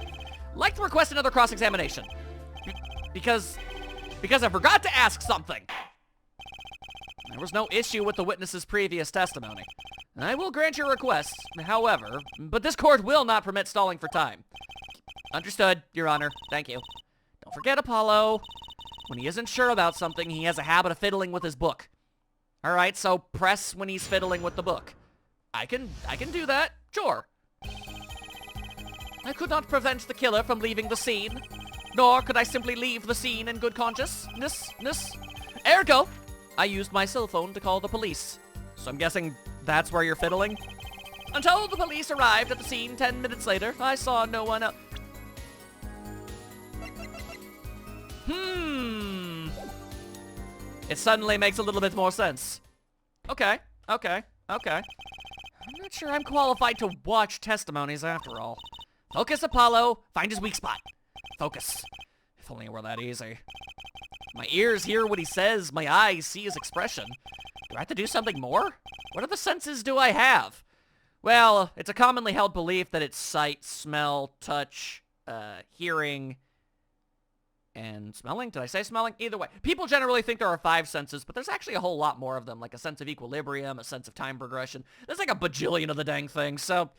like to request another cross-examination. Because I forgot to ask something. There was no issue with the witness's previous testimony. I will grant your request, however, but this court will not permit stalling for time. Understood, Your Honor. Thank you. Don't forget, Apollo. When he isn't sure about something, he has a habit of fiddling with his book. Alright, so press when he's fiddling with the book. I can do that. Sure. I could not prevent the killer from leaving the scene, nor could I simply leave the scene in good consciousness. Ergo, I used my cell phone to call the police. So I'm guessing that's where you're fiddling? Until the police arrived at the scene 10 minutes later, I saw no one else. It suddenly makes a little bit more sense. Okay. I'm not sure I'm qualified to watch testimonies after all. Focus, Apollo. Find his weak spot. Focus. If only it were that easy. My ears hear what he says. My eyes see his expression. Do I have to do something more? What other senses do I have? Well, it's a commonly held belief that it's sight, smell, touch, hearing, and smelling. Did I say smelling? Either way. People generally think there are 5 senses, but there's actually a whole lot more of them, like a sense of equilibrium, a sense of time progression. There's like a bajillion of the dang things, so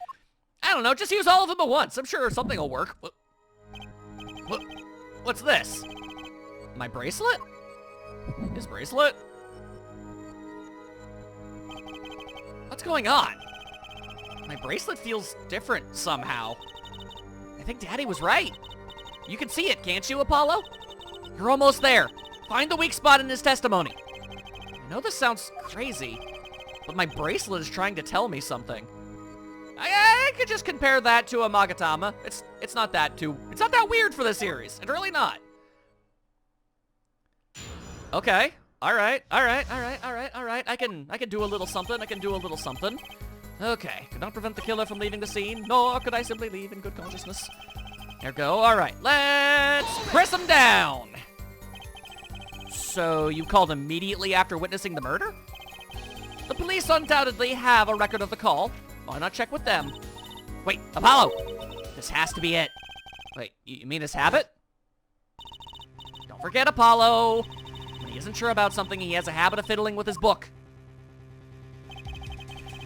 I don't know, just use all of them at once. I'm sure something will work. What's this? My bracelet? His bracelet? What's going on? My bracelet feels different somehow. I think Daddy was right. You can see it, can't you, Apollo? You're almost there. Find the weak spot in his testimony. I know this sounds crazy, but my bracelet is trying to tell me something. I could just compare that to a Magatama. It's not that weird for the series. It's really not. Okay. All right. I can do a little something. Okay. Could not prevent the killer from leaving the scene, nor could I simply leave in good consciousness. There we go. All right. Let's press him down. So you called immediately after witnessing the murder? The police undoubtedly have a record of the call. Why not check with them? Wait, Apollo! This has to be it. Wait, you mean his habit? Don't forget Apollo. When he isn't sure about something, he has a habit of fiddling with his book.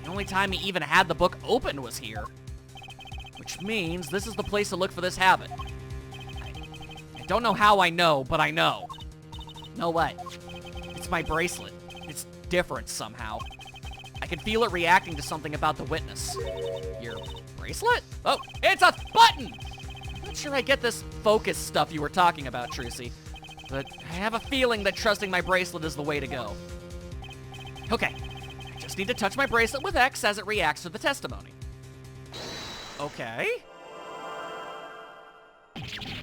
The only time he even had the book open was here. Which means this is the place to look for this habit. I don't know how I know, but I know. Know what? It's my bracelet. It's different somehow. I can feel it reacting to something about the witness. Your bracelet? Oh, it's a button! I'm not sure I get this focus stuff you were talking about, Trucy. But I have a feeling that trusting my bracelet is the way to go. Okay, I just need to touch my bracelet with X as it reacts to the testimony. Okay.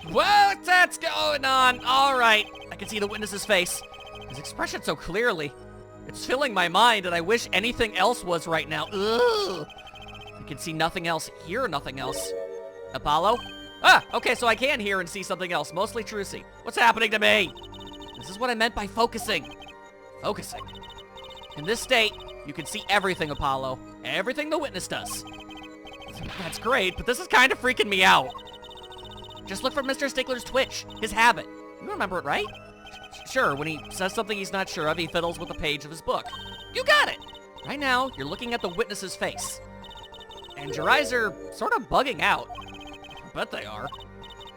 What's going on? All right, I can see the witness's face. His expression so clearly. It's filling my mind, and I wish anything else was right now. Ugh. I can see nothing else, hear nothing else. Apollo? Ah, okay, so I can hear and see something else, mostly Trucy. What's happening to me? This is what I meant by focusing. Focusing. In this state, you can see everything, Apollo. Everything the witness does. That's great, but this is kind of freaking me out. Just look for Mr. Stickler's twitch, his habit. You remember it, right? Sure, when he says something he's not sure of, he fiddles with a page of his book. You got it! Right now, you're looking at the witness's face. And your eyes are sort of bugging out. I bet they are.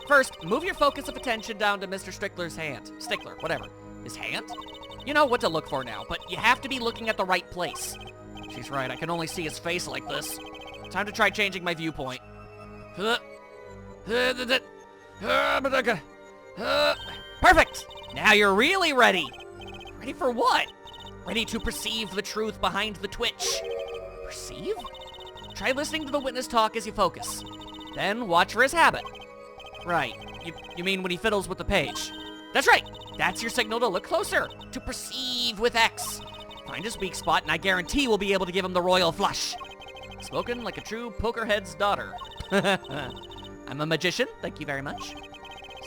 First, move your focus of attention down to Mr. Stickler's hand. Stickler, whatever. His hand? You know what to look for now, but you have to be looking at the right place. She's right, I can only see his face like this. Time to try changing my viewpoint. Perfect! Now you're really ready. Ready for what? Ready to perceive the truth behind the twitch. Perceive? Try listening to the witness talk as you focus. Then watch for his habit. Right. You mean when he fiddles with the page? That's right. That's your signal to look closer. To perceive with X. Find his weak spot, and I guarantee we'll be able to give him the royal flush. Spoken like a true pokerhead's daughter. I'm a magician. Thank you very much.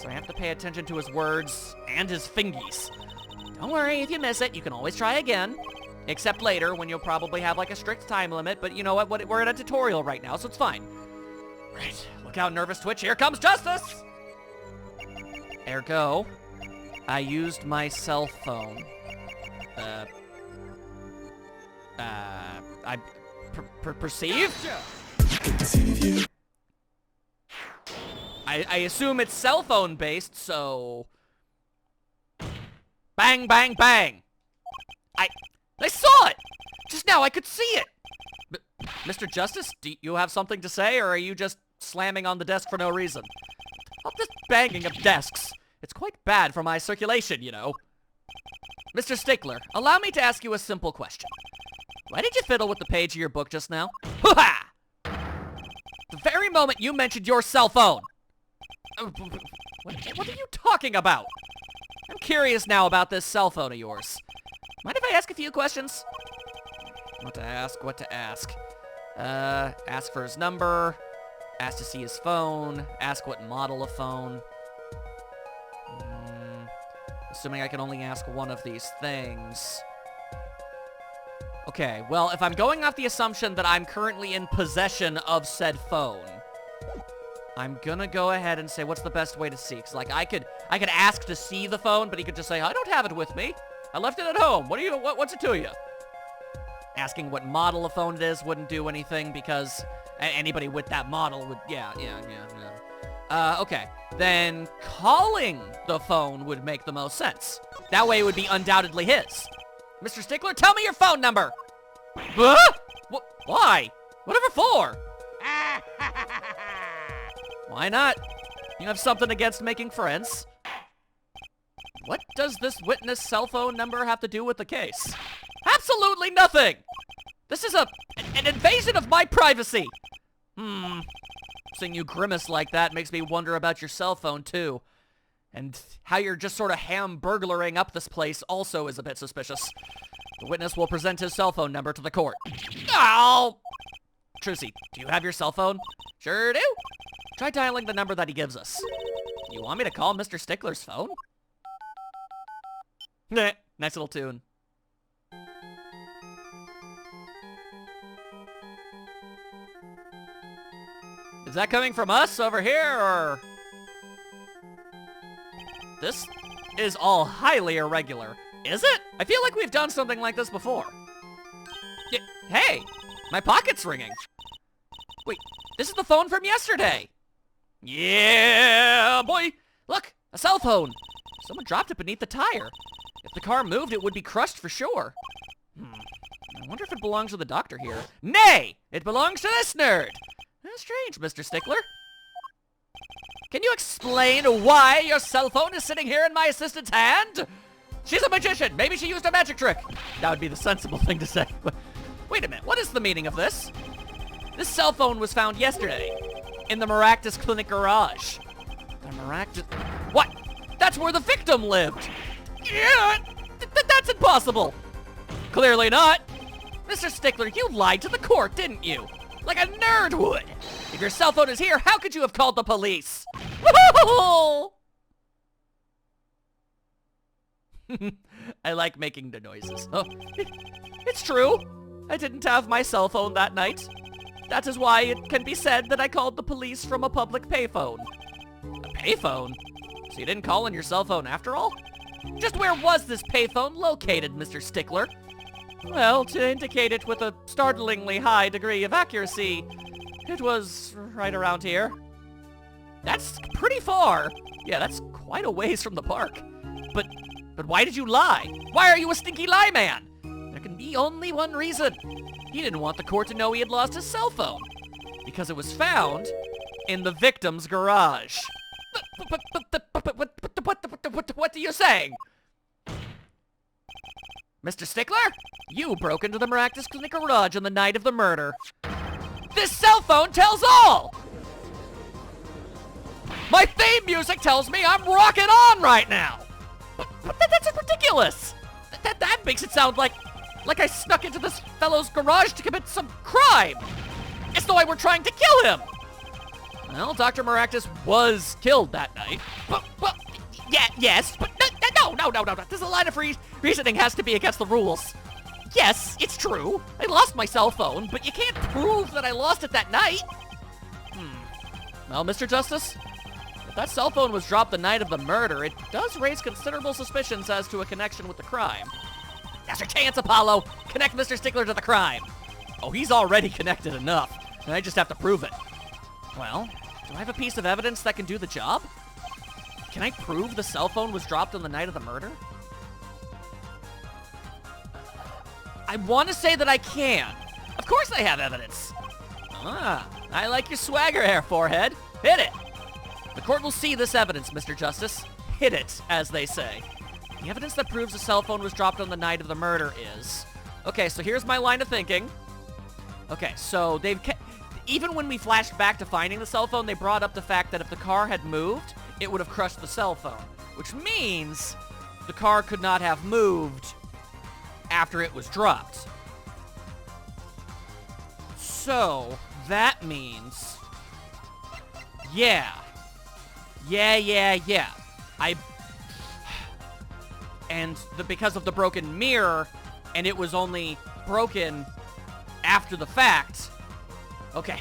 So I have to pay attention to his words and his fingies. Don't worry, if you miss it, you can always try again. Except later, when you'll probably have like a strict time limit, but you know what? We're in a tutorial right now, so it's fine. Right, look out, nervous twitch, here comes justice! Ergo, I used my cell phone. I perceive? I assume it's cell phone based, so... Bang, bang, bang! I saw it! Just now, I could see it! Mr. Justice, do you have something to say, or are you just slamming on the desk for no reason? All this banging of desks. It's quite bad for my circulation, you know. Mr. Stickler, allow me to ask you a simple question. Why did you fiddle with the page of your book just now? Hoo-ha! The very moment you mentioned your cell phone. What are you talking about? I'm curious now about this cell phone of yours. Mind if I ask a few questions? What to ask? Ask for his number. Ask to see his phone. Ask what model of phone. Assuming I can only ask one of these things. Okay, well, if I'm going off the assumption that I'm currently in possession of said phone, I'm gonna go ahead and say, what's the best way to see? Because, like, I could ask to see the phone, but he could just say, I don't have it with me. I left it at home. What's it to you? Asking what model of phone it is wouldn't do anything because anybody with that model would, yeah. Okay, then calling the phone would make the most sense. That way it would be undoubtedly his. Mr. Stickler, tell me your phone number. Huh? Why? Whatever for? Why not? You have something against making friends. What does this witness cell phone number have to do with the case? Absolutely nothing! This is an invasion of my privacy. Seeing you grimace like that makes me wonder about your cell phone, too. And how you're just sort of ham-burglaring up this place also is a bit suspicious. The witness will present his cell phone number to the court. Oh! Trucy, do you have your cell phone? Sure do. Try dialing the number that he gives us. You want me to call Mr. Stickler's phone? Nah, nice little tune. Is that coming from us over here, or...? This is all highly irregular. Is it? I feel like we've done something like this before. Hey, my pocket's ringing. Wait, this is the phone from yesterday. Yeah, boy. Look, a cell phone. Someone dropped it beneath the tire. If the car moved, it would be crushed for sure. I wonder if it belongs to the doctor here. Nay, it belongs to this nerd. That's strange, Mr. Stickler. Can you explain why your cell phone is sitting here in my assistant's hand? She's a magician. Maybe she used a magic trick. That would be the sensible thing to say. Wait a minute. What is the meaning of this? This cell phone was found yesterday in the Maractus Clinic garage. The Maractus... What? That's where the victim lived. Yeah, that's impossible. Clearly not. Mr. Stickler, you lied to the court, didn't you? Like a nerd would. If your cell phone is here, how could you have called the police? I like making the noises. Oh, it's true. I didn't have my cell phone that night. That is why it can be said that I called the police from a public payphone. A payphone? So you didn't call on your cell phone after all? Just where was this payphone located, Mr. Stickler? Well, to indicate it with a startlingly high degree of accuracy, it was right around here. That's pretty far. Yeah, that's quite a ways from the park. But why did you lie? Why are you a stinky lie man? There can be only one reason. He didn't want the court to know he had lost his cell phone. Because it was found in the victim's garage. What are you saying? Mr. Stickler, you broke into the Maractus Clinic garage on the night of the murder. This cell phone tells all! My theme music tells me I'm rocking on right now! But that's ridiculous! That makes it sound like I snuck into this fellow's garage to commit some crime! As though I were trying to kill him! Well, Dr. Maractus was killed that night. Well, yeah, yes, but no. There's a line of reasoning has to be against the rules. Yes, it's true. I lost my cell phone, but you can't prove that I lost it that night. Well, Mr. Justice, if that cell phone was dropped the night of the murder, it does raise considerable suspicions as to a connection with the crime. Now's your chance, Apollo. Connect Mr. Stickler to the crime. Oh, he's already connected enough, and I just have to prove it. Well, do I have a piece of evidence that can do the job? Can I prove the cell phone was dropped on the night of the murder? I want to say that I can. Of course I have evidence. I like your swagger here, forehead. Hit it. The court will see this evidence, Mr. Justice. Hit it, as they say. The evidence that proves the cell phone was dropped on the night of the murder is... Okay, so here's my line of thinking. Okay, so even when we flashed back to finding the cell phone, they brought up the fact that if the car had moved, it would have crushed the cell phone. Which means the car could not have moved after it was dropped. So, that means... Yeah. And because of the broken mirror, and it was only broken after the fact... Okay,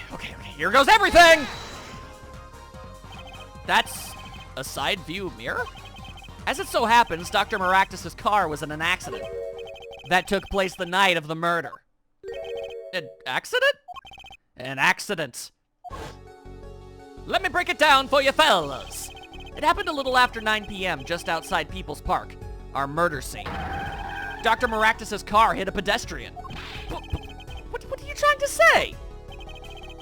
here goes everything! That's a side view mirror? As it so happens, Dr. Maractus' car was in an accident that took place the night of the murder. An accident? An accident. Let me break it down for you fellas. It happened a little after 9 p.m. just outside People's Park, our murder scene. Dr. Maractus' car hit a pedestrian. What are you trying to say?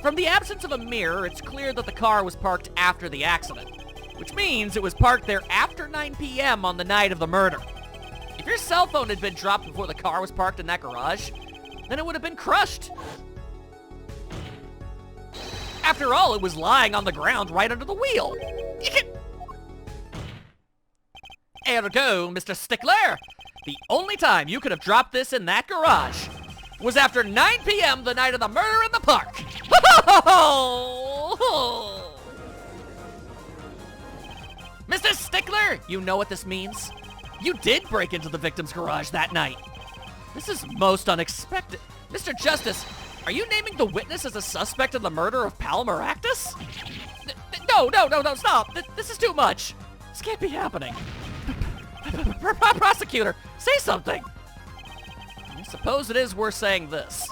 From the absence of a mirror, it's clear that the car was parked after the accident, which means it was parked there after 9 p.m. on the night of the murder. If your cell phone had been dropped before the car was parked in that garage, then it would have been crushed. After all, it was lying on the ground right under the wheel. Ergo, Mr. Stickler, the only time you could have dropped this in that garage was after 9 p.m. the night of the murder in the park. Mr. Stickler, you know what this means? You did break into the victim's garage that night. This is most unexpected. Mr. Justice, are you naming the witness as a suspect in the murder of Pal Maractus? No, stop. This is too much. This can't be happening. Prosecutor, say something. I suppose it is worth saying this.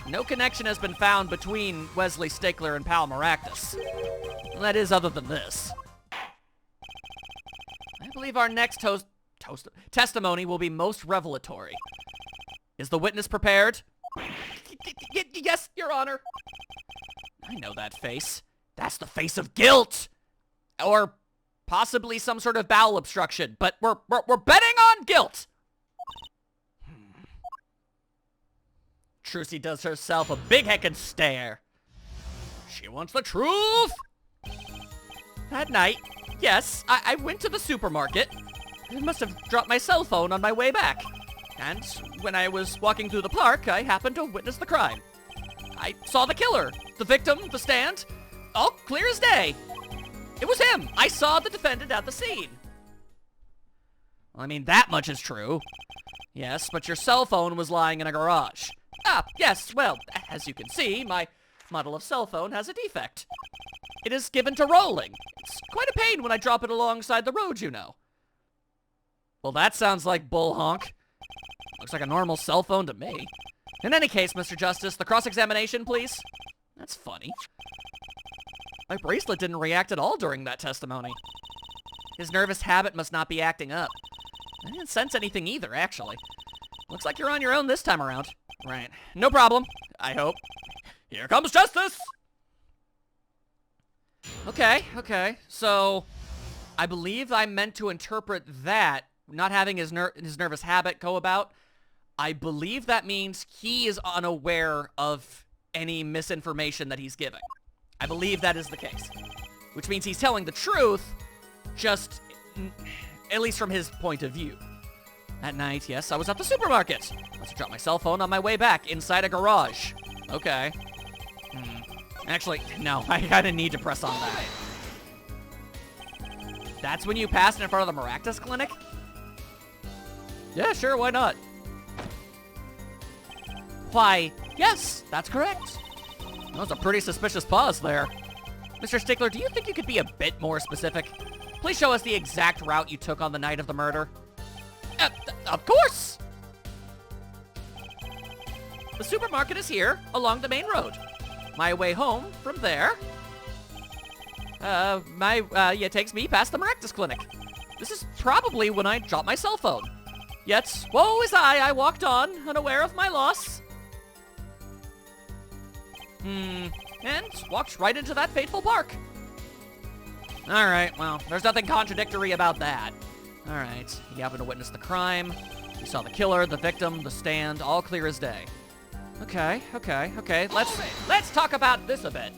No connection has been found between Wesley Stickler and Pal Maractus. That is, other than this. I believe our next testimony will be most revelatory. Is the witness prepared? Yes, Your Honor. I know that face. That's the face of guilt! Or possibly some sort of bowel obstruction, but we're betting on guilt! Trucy does herself a big heckin' stare. She wants the truth! That night, yes, I went to the supermarket. I must have dropped my cell phone on my way back. And when I was walking through the park, I happened to witness the crime. I saw the killer, the victim, the stand, all clear as day. It was him. I saw the defendant at the scene. Well, I mean, that much is true. Yes, but your cell phone was lying in a garage. Ah, yes, well, as you can see, my model of cell phone has a defect. It is given to rolling. It's quite a pain when I drop it alongside the road, you know. Well, that sounds like bull honk. Looks like a normal cell phone to me. In any case, Mr. Justice, the cross-examination, please. That's funny. My bracelet didn't react at all during that testimony. His nervous habit must not be acting up. I didn't sense anything either, actually. Looks like you're on your own this time around. Right. No problem, I hope. Here comes justice! Okay. So, I believe I meant to interpret that, not having his nervous habit go about. I believe that means he is unaware of any misinformation that he's giving. I believe that is the case. Which means he's telling the truth, just, at least from his point of view. That night, yes, I was at the supermarket. Must have dropped my cell phone on my way back, inside a garage. Okay. Actually, no, I kinda need to press on that. That's when you passed in front of the Maractus Clinic? Yeah, sure, why not? Why, yes, that's correct. That was a pretty suspicious pause there. Mr. Stickler, do you think you could be a bit more specific? Please show us the exact route you took on the night of the murder. Of course! The supermarket is here, along the main road. My way home from there, it takes me past the Maractus Clinic. This is probably when I dropped my cell phone. Yet, woe is I walked on, unaware of my loss. And walked right into that fateful park. Alright, well, there's nothing contradictory about that. Alright, you happened to witness the crime. You saw the killer, the victim, the stand, all clear as day. Okay. Let's talk about this a bit.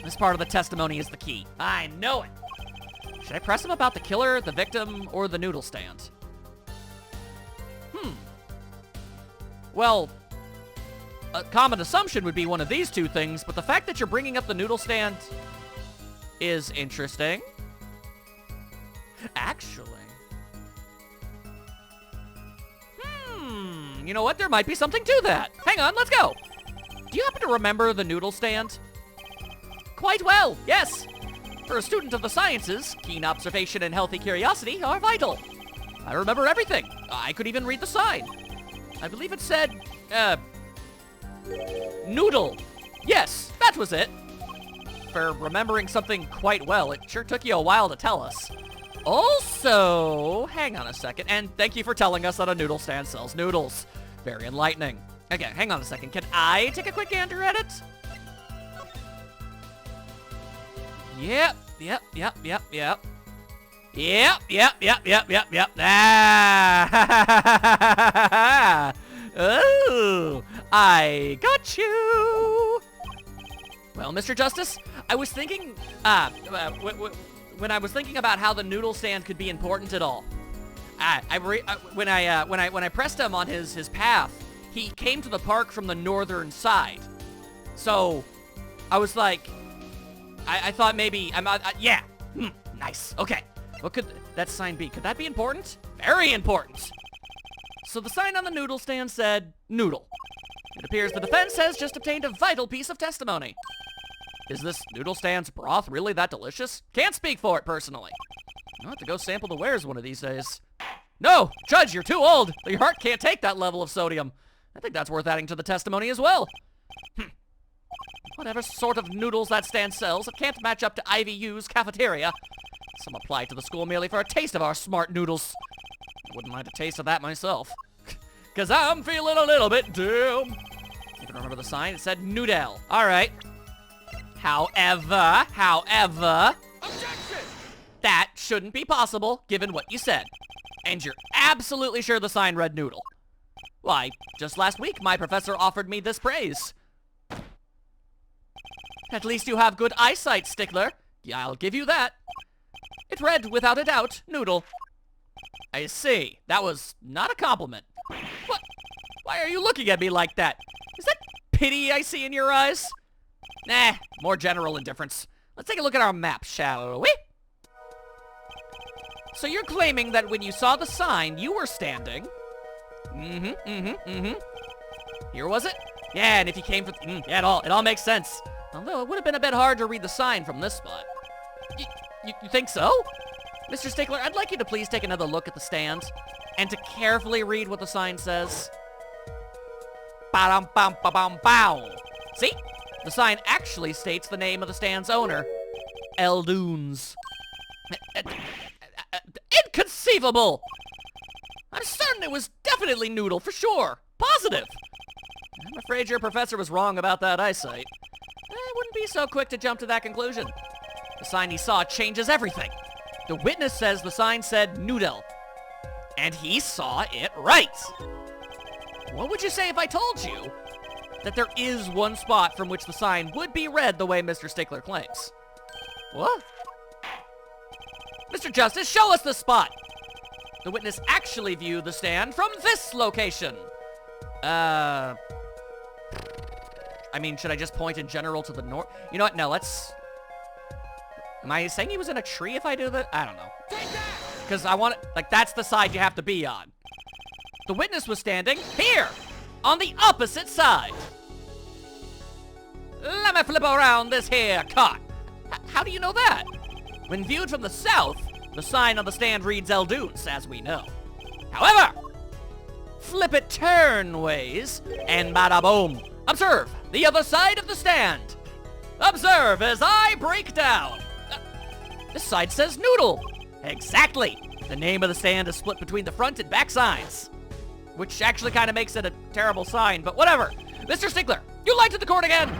This part of the testimony is the key. I know it. Should I press him about the killer, the victim, or the noodle stand? Well, a common assumption would be one of these two things, but the fact that you're bringing up the noodle stand is interesting. Actually. You know what? There might be something to that. Hang on, let's go. Do you happen to remember the noodle stand? Quite well, yes. For a student of the sciences, keen observation and healthy curiosity are vital. I remember everything. I could even read the sign. I believe it said, noodle. Yes, that was it. For remembering something quite well, it sure took you a while to tell us. Also, hang on a second, and thank you for telling us that a noodle stand sells noodles. Very enlightening. Okay, hang on a second. Can I take a quick gander at it? Yep. Ah! Oh, I got you. Well, Mr. Justice, I was thinking, when I was thinking about how the noodle stand could be important at all, when I pressed him on his path, he came to the park from the northern side. So, I was like, I thought maybe, nice, okay. What could that sign be? Could that be important? Very important. So the sign on the noodle stand said, noodle. It appears the defense has just obtained a vital piece of testimony. Is this noodle stand's broth really that delicious? Can't speak for it personally. I'll have to go sample the wares one of these days. No, Judge, you're too old. Your heart can't take that level of sodium. I think that's worth adding to the testimony as well. Whatever sort of noodles that stand sells, it can't match up to IVU's cafeteria. Some apply to the school merely for a taste of our smart noodles. I wouldn't mind a taste of that myself. Cause I'm feeling a little bit dim. You can remember the sign? It said noodle. All right. However, objection! That shouldn't be possible, given what you said. And you're absolutely sure the sign read noodle. Why, just last week, my professor offered me this praise. At least you have good eyesight, Stickler. Yeah, I'll give you that. It read, without a doubt, noodle. I see. That was not a compliment. What? Why are you looking at me like that? Is that pity I see in your eyes? Nah, more general indifference. Let's take a look at our map, shall we? So you're claiming that when you saw the sign, you were standing. Here was it? Yeah, and if you came from... yeah, it all makes sense. Although it would have been a bit hard to read the sign from this spot. You think so? Mr. Stickler, I'd like you to please take another look at the stand and to carefully read what the sign says. Ba-dum-bum-ba-bum-bow. See? The sign actually states the name of the stand's owner, Eldoons. Inconceivable! I'm certain it was definitely noodle, for sure. Positive. I'm afraid your professor was wrong about that eyesight. I wouldn't be so quick to jump to that conclusion. The sign he saw changes everything. The witness says the sign said noodle, and he saw it right. What would you say if I told you that there is one spot from which the sign would be read the way Mr. Stickler claims? What? Mr. Justice, show us the spot. The witness actually viewed the stand from this location. I mean, should I just point in general to the north? You know what? No, let's... Am I saying he was in a tree if I do that? I don't know. Because I want... Like, that's the side you have to be on. The witness was standing here, on the opposite side. Let me flip around this here cart. How do you know that? When viewed from the south, the sign on the stand reads Eldoons, as we know. However, flip it turn ways, and bada boom. Observe the other side of the stand. Observe as I break down. This side says noodle. Exactly. The name of the stand is split between the front and back signs, which actually kind of makes it a terrible sign, but whatever. Mr. Stickler, you lied to the court again.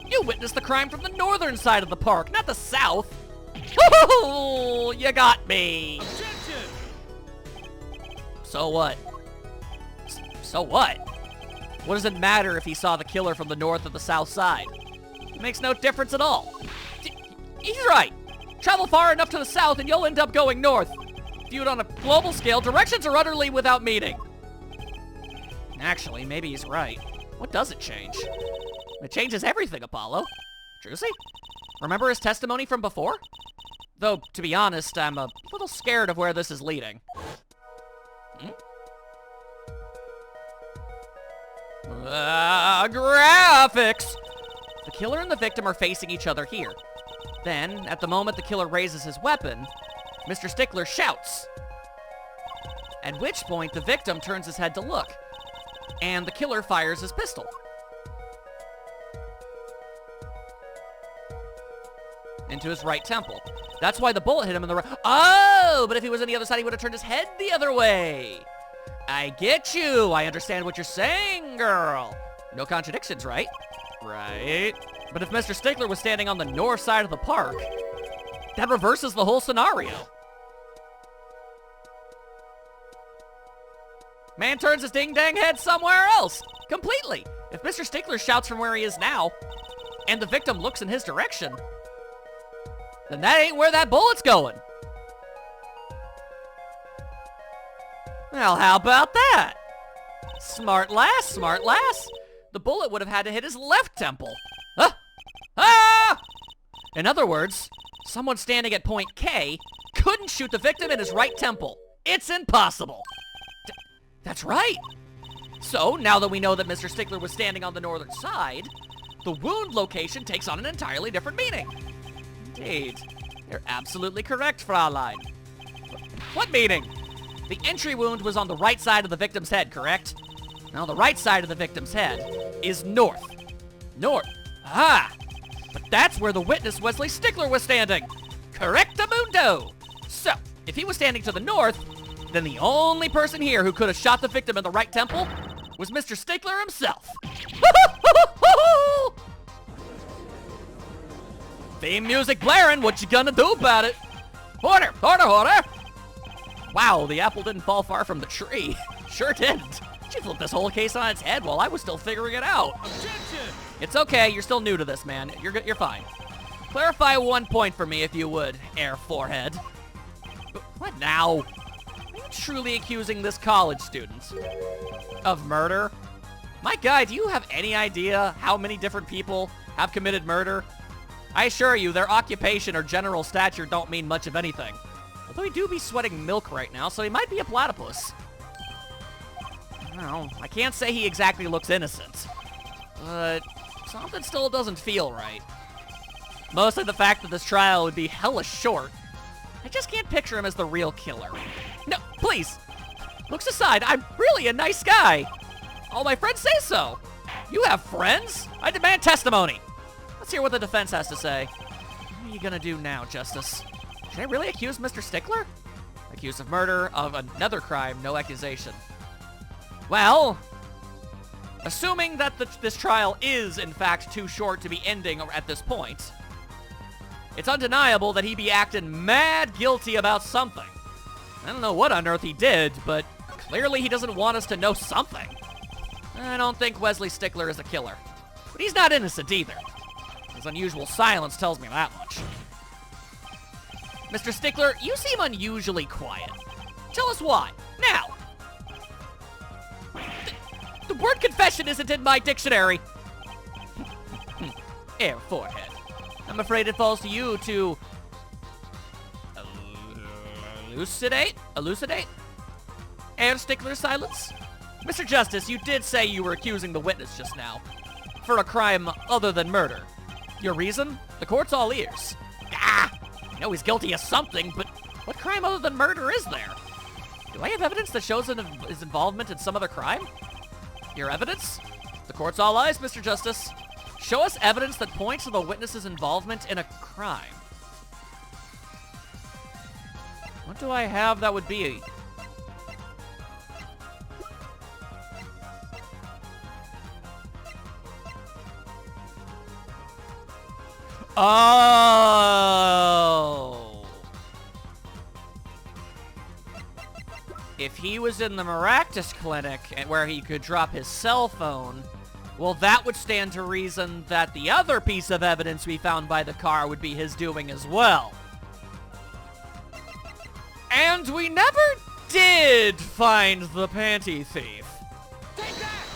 You witnessed the crime from the northern side of the park, not the south. Woo-hoo! You got me. Objection! So what? So what? What does it matter if he saw the killer from the north or the south side? It makes no difference at all. He's right. Travel far enough to the south and you'll end up going north. Viewed on a global scale, directions are utterly without meaning. Actually, maybe he's right. What does it change? It changes everything, Apollo. Druzy? Remember his testimony from before? Though, to be honest, I'm a little scared of where this is leading. Graphics! The killer and the victim are facing each other here. Then, at the moment the killer raises his weapon, Mr. Stickler shouts. At which point, the victim turns his head to look, and the killer fires his pistol. Into his right temple. That's why the bullet hit him in the right... Oh, but if he was on the other side, he would have turned his head the other way. I get you. I understand what you're saying, girl. No contradictions, right? Right. But if Mr. Stickler was standing on the north side of the park, that reverses the whole scenario. Man turns his ding-dang head somewhere else. Completely. If Mr. Stickler shouts from where he is now, and the victim looks in his direction, then that ain't where that bullet's going. Well, how about that? Smart lass, smart lass. The bullet would have had to hit his left temple. Ah! In other words, someone standing at point K couldn't shoot the victim in his right temple. It's impossible. That's right. So, now that we know that Mr. Stickler was standing on the northern side, the wound location takes on an entirely different meaning. Indeed. You're absolutely correct, Fraulein. What meaning? The entry wound was on the right side of the victim's head, correct? Now, the right side of the victim's head is north. North. Ah! But that's where the witness Wesley Stickler was standing. Correctamundo. So, if he was standing to the north, then the only person here who could have shot the victim in the right temple was Mr. Stickler himself. Theme music blaring, what you gonna do about it? Order, order, order! Wow, the apple didn't fall far from the tree. Sure didn't. She flipped this whole case on its head while I was still figuring it out. Objection! It's okay, you're still new to this, man. You're fine. Clarify one point for me, if you would, Air Forehead. What now? Are you truly accusing this college student of murder? My guy, do you have any idea how many different people have committed murder? I assure you, their occupation or general stature don't mean much of anything. Although he do be sweating milk right now, so he might be a platypus. Well, I can't say he exactly looks innocent, but something still doesn't feel right. Mostly the fact that this trial would be hella short. I just can't picture him as the real killer. No, please. Looks aside, I'm really a nice guy. All my friends say so. You have friends? I demand testimony. Let's hear what the defense has to say. What are you gonna do now, Justice? Should I really accuse Mr. Stickler? Accused of murder, of another crime, no accusation. Well, assuming that this trial is, in fact, too short to be ending at this point, it's undeniable that he be acting mad guilty about something. I don't know what on earth he did, but clearly he doesn't want us to know something. I don't think Wesley Stickler is a killer. But he's not innocent either. His unusual silence tells me that much. Mr. Stickler, you seem unusually quiet. Tell us why. Now! The word confession isn't in my dictionary. Air Forehead. I'm afraid it falls to you to elucidate? Air Stickler's silence? Mr. Justice, you did say you were accusing the witness just now for a crime other than murder. Your reason? The court's all ears. I know he's guilty of something, but what crime other than murder is there? Do I have evidence that shows his involvement in some other crime? Your evidence? The court's all eyes, Mr. Justice. Show us evidence that points to the witness's involvement in a crime. What do I have that would be? Oh! If he was in the Maractus Clinic where he could drop his cell phone, well, that would stand to reason that the other piece of evidence we found by the car would be his doing as well. And we never did find the panty thief. Take that!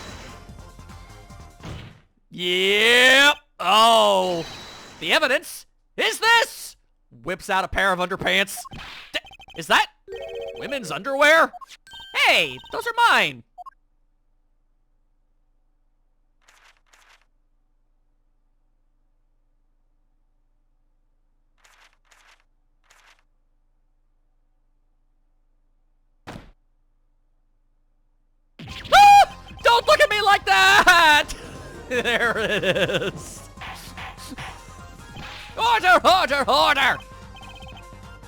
Yep. Oh. The evidence is this! Whips out a pair of underpants. Is that women's underwear? Hey, those are mine. Ah! Don't look at me like that! There it is. Order, order, order!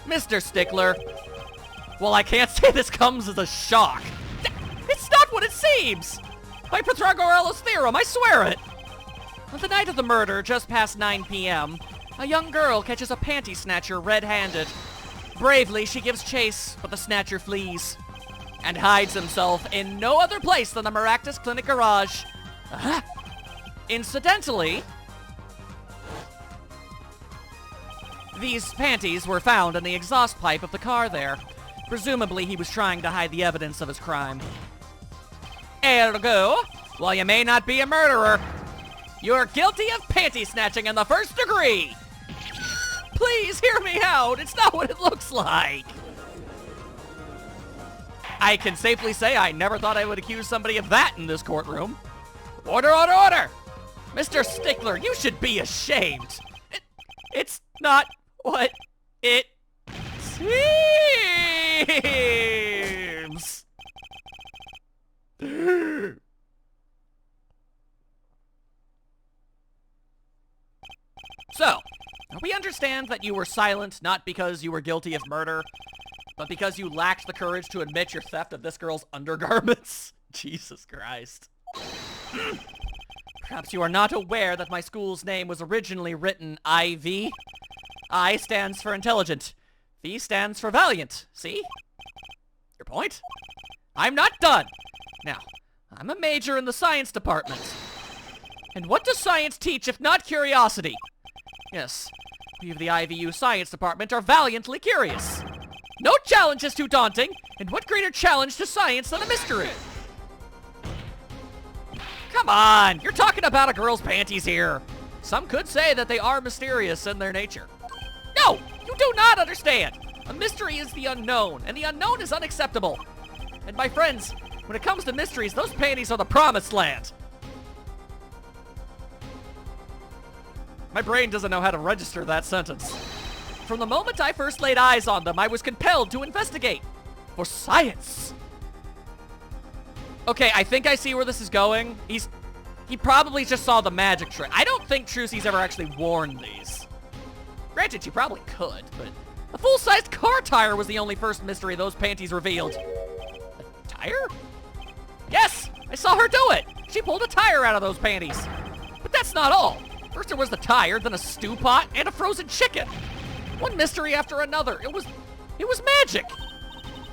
Mr. Stickler. Well, I can't say this comes as a shock. It's not what it seems! By Pythagoras' theorem, I swear it! On the night of the murder, just past 9 p.m., a young girl catches a panty snatcher red-handed. Bravely, she gives chase, but the snatcher flees and hides himself in no other place than the Maractus Clinic garage. Incidentally, these panties were found in the exhaust pipe of the car there. Presumably, he was trying to hide the evidence of his crime. Ergo, while you may not be a murderer, you're guilty of panty snatching in the first degree. Please hear me out. It's not what it looks like. I can safely say I never thought I would accuse somebody of that in this courtroom. Order, order, order! Mr. Stickler, you should be ashamed. It's not what it seems. So, we understand that you were silent not because you were guilty of murder, but because you lacked the courage to admit your theft of this girl's undergarments. Jesus Christ. Perhaps you are not aware that my school's name was originally written IV. I stands for intelligent. V stands for valiant. See? Your point? I'm not done. Now, I'm a major in the science department. And what does science teach if not curiosity? Yes, we of the IVU science department are valiantly curious. No challenge is too daunting, and what greater challenge to science than a mystery? Come on, you're talking about a girl's panties here. Some could say that they are mysterious in their nature. No, you do not understand. A mystery is the unknown, and the unknown is unacceptable. And my friends, when it comes to mysteries, those panties are the promised land. My brain doesn't know how to register that sentence. From the moment I first laid eyes on them, I was compelled to investigate. For science. Okay, I think I see where this is going. He probably just saw the magic trick. I don't think Trucy's ever actually worn these. Granted, she probably could, but a full-sized car tire was the only first mystery those panties revealed. A tire? Yes, I saw her do it. She pulled a tire out of those panties. But that's not all. First there was the tire, then a stew pot, and a frozen chicken. One mystery after another. It was magic.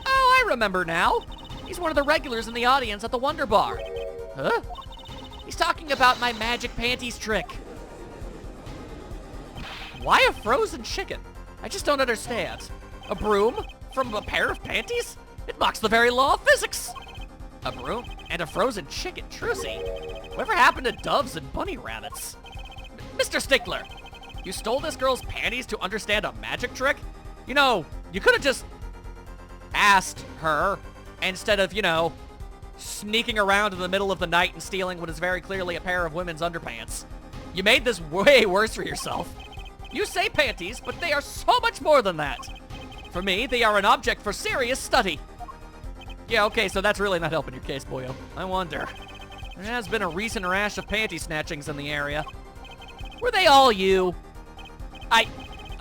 Oh, I remember now. He's one of the regulars in the audience at the Wonder Bar. Huh? He's talking about my magic panties trick. Why a frozen chicken? I just don't understand. A broom from a pair of panties? It mocks the very law of physics. A broom and a frozen chicken, Trucy. Whatever happened to doves and bunny rabbits? Mr. Stickler, you stole this girl's panties to understand a magic trick? You know, you could have just asked her instead of, sneaking around in the middle of the night and stealing what is very clearly a pair of women's underpants. You made this way worse for yourself. You say panties, but they are so much more than that. For me, they are an object for serious study. Yeah, okay, so that's really not helping your case, boyo. I wonder. There has been a recent rash of panty snatchings in the area. Were they all you? I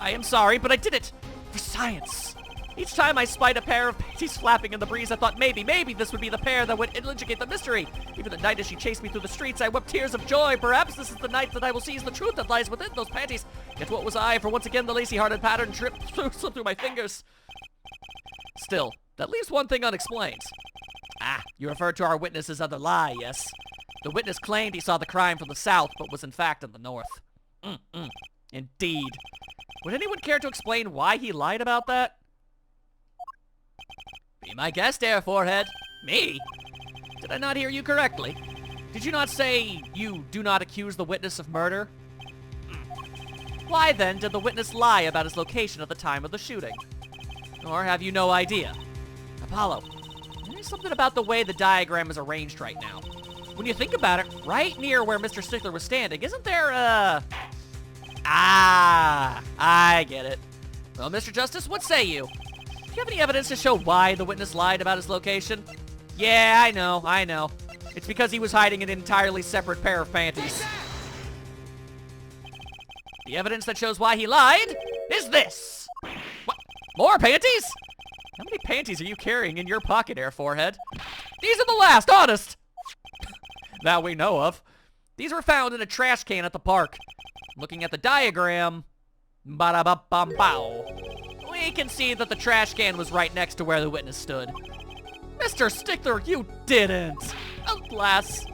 am sorry, but I did it for science. Each time I spied a pair of panties flapping in the breeze, I thought maybe this would be the pair that would elucidate the mystery. Even the night as she chased me through the streets, I wept tears of joy. Perhaps this is the night that I will seize the truth that lies within those panties. Yet what was I? For once again, the lacy-hearted pattern slipped through my fingers. Still, that leaves one thing unexplained. Ah, you referred to our witness's other lie, yes? The witness claimed he saw the crime from the south, but was in fact in the north. Indeed. Would anyone care to explain why he lied about that? Be my guest, Air Forehead. Me? Did I not hear you correctly? Did you not say you do not accuse the witness of murder? Why then did the witness lie about his location at the time of the shooting? Or have you no idea? Apollo, there's something about the way the diagram is arranged right now. When you think about it, right near where Mr. Stickler was standing, isn't there I get it. Well, Mr. Justice, what say you? Do you have any evidence to show why the witness lied about his location? Yeah, I know. It's because he was hiding an entirely separate pair of panties. The evidence that shows why he lied is this. What? More panties? How many panties are you carrying in your pocket, Air Forehead? These are the last, honest! That we know of. These were found in a trash can at the park. Looking at the diagram, ba-da-ba-bum-bow, we can see that the trash can was right next to where the witness stood. Mr. Stickler, you didn't! Alas,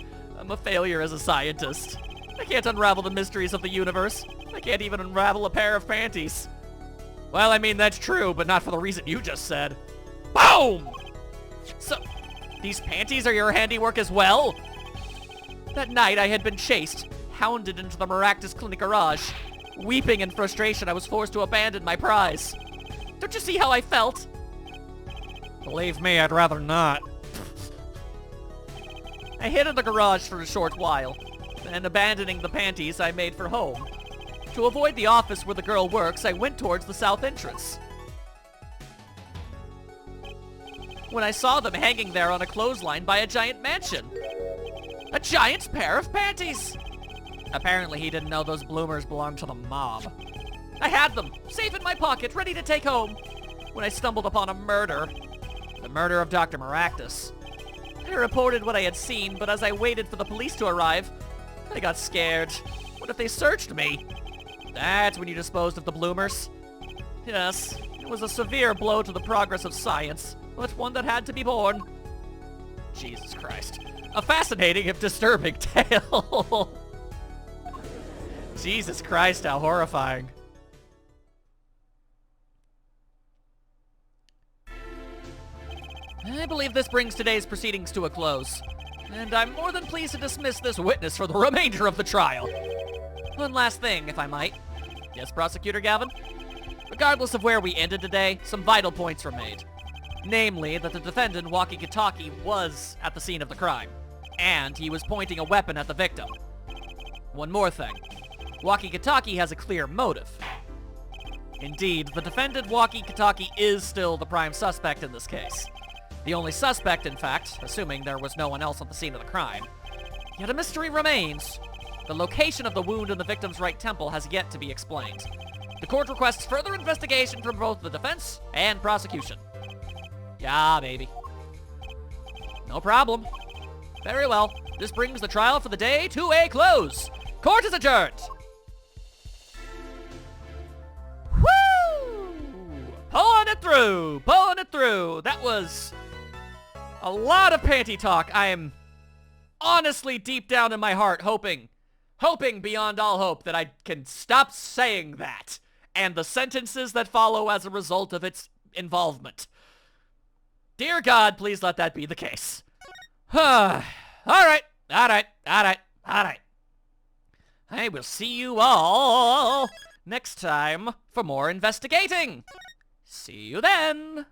I'm a failure as a scientist. I can't unravel the mysteries of the universe. I can't even unravel a pair of panties. Well, I mean, that's true, but not for the reason you just said. Boom! So, these panties are your handiwork as well? That night, I had been chased, hounded into the Maractus Clinic garage. Weeping in frustration, I was forced to abandon my prize. Don't you see how I felt? Believe me, I'd rather not. I hid in the garage for a short while, then abandoning the panties, I made for home. To avoid the office where the girl works, I went towards the south entrance. When I saw them hanging there on a clothesline by a giant mansion. A giant pair of panties! Apparently he didn't know those bloomers belonged to the mob. I had them, safe in my pocket, ready to take home, when I stumbled upon a murder. The murder of Dr. Maractus. I reported what I had seen, but as I waited for the police to arrive, I got scared. What if they searched me? That's when you disposed of the bloomers. Yes, it was a severe blow to the progress of science, but one that had to be borne. Jesus Christ. A fascinating if disturbing tale. Jesus Christ, how horrifying. I believe this brings today's proceedings to a close, and I'm more than pleased to dismiss this witness for the remainder of the trial. One last thing, if I might. Yes, Prosecutor Gavin? Regardless of where we ended today, some vital points were made. Namely, that the defendant, Walkie-Talkie, was at the scene of the crime, and he was pointing a weapon at the victim. One more thing. Walkie-Talkie has a clear motive. Indeed, the defendant, Walkie-Talkie, is still the prime suspect in this case. The only suspect, in fact, assuming there was no one else on the scene of the crime. Yet a mystery remains. The location of the wound in the victim's right temple has yet to be explained. The court requests further investigation from both the defense and prosecution. Yeah, baby. No problem. Very well. This brings the trial for the day to a close. Court is adjourned. Woo! Pulling it through. Pulling it through. That was a lot of panty talk. I am honestly deep down in my heart hoping beyond all hope that I can stop saying that and the sentences that follow as a result of its involvement. Dear God, please let that be the case. All right. I will see you all next time for more investigating. See you then.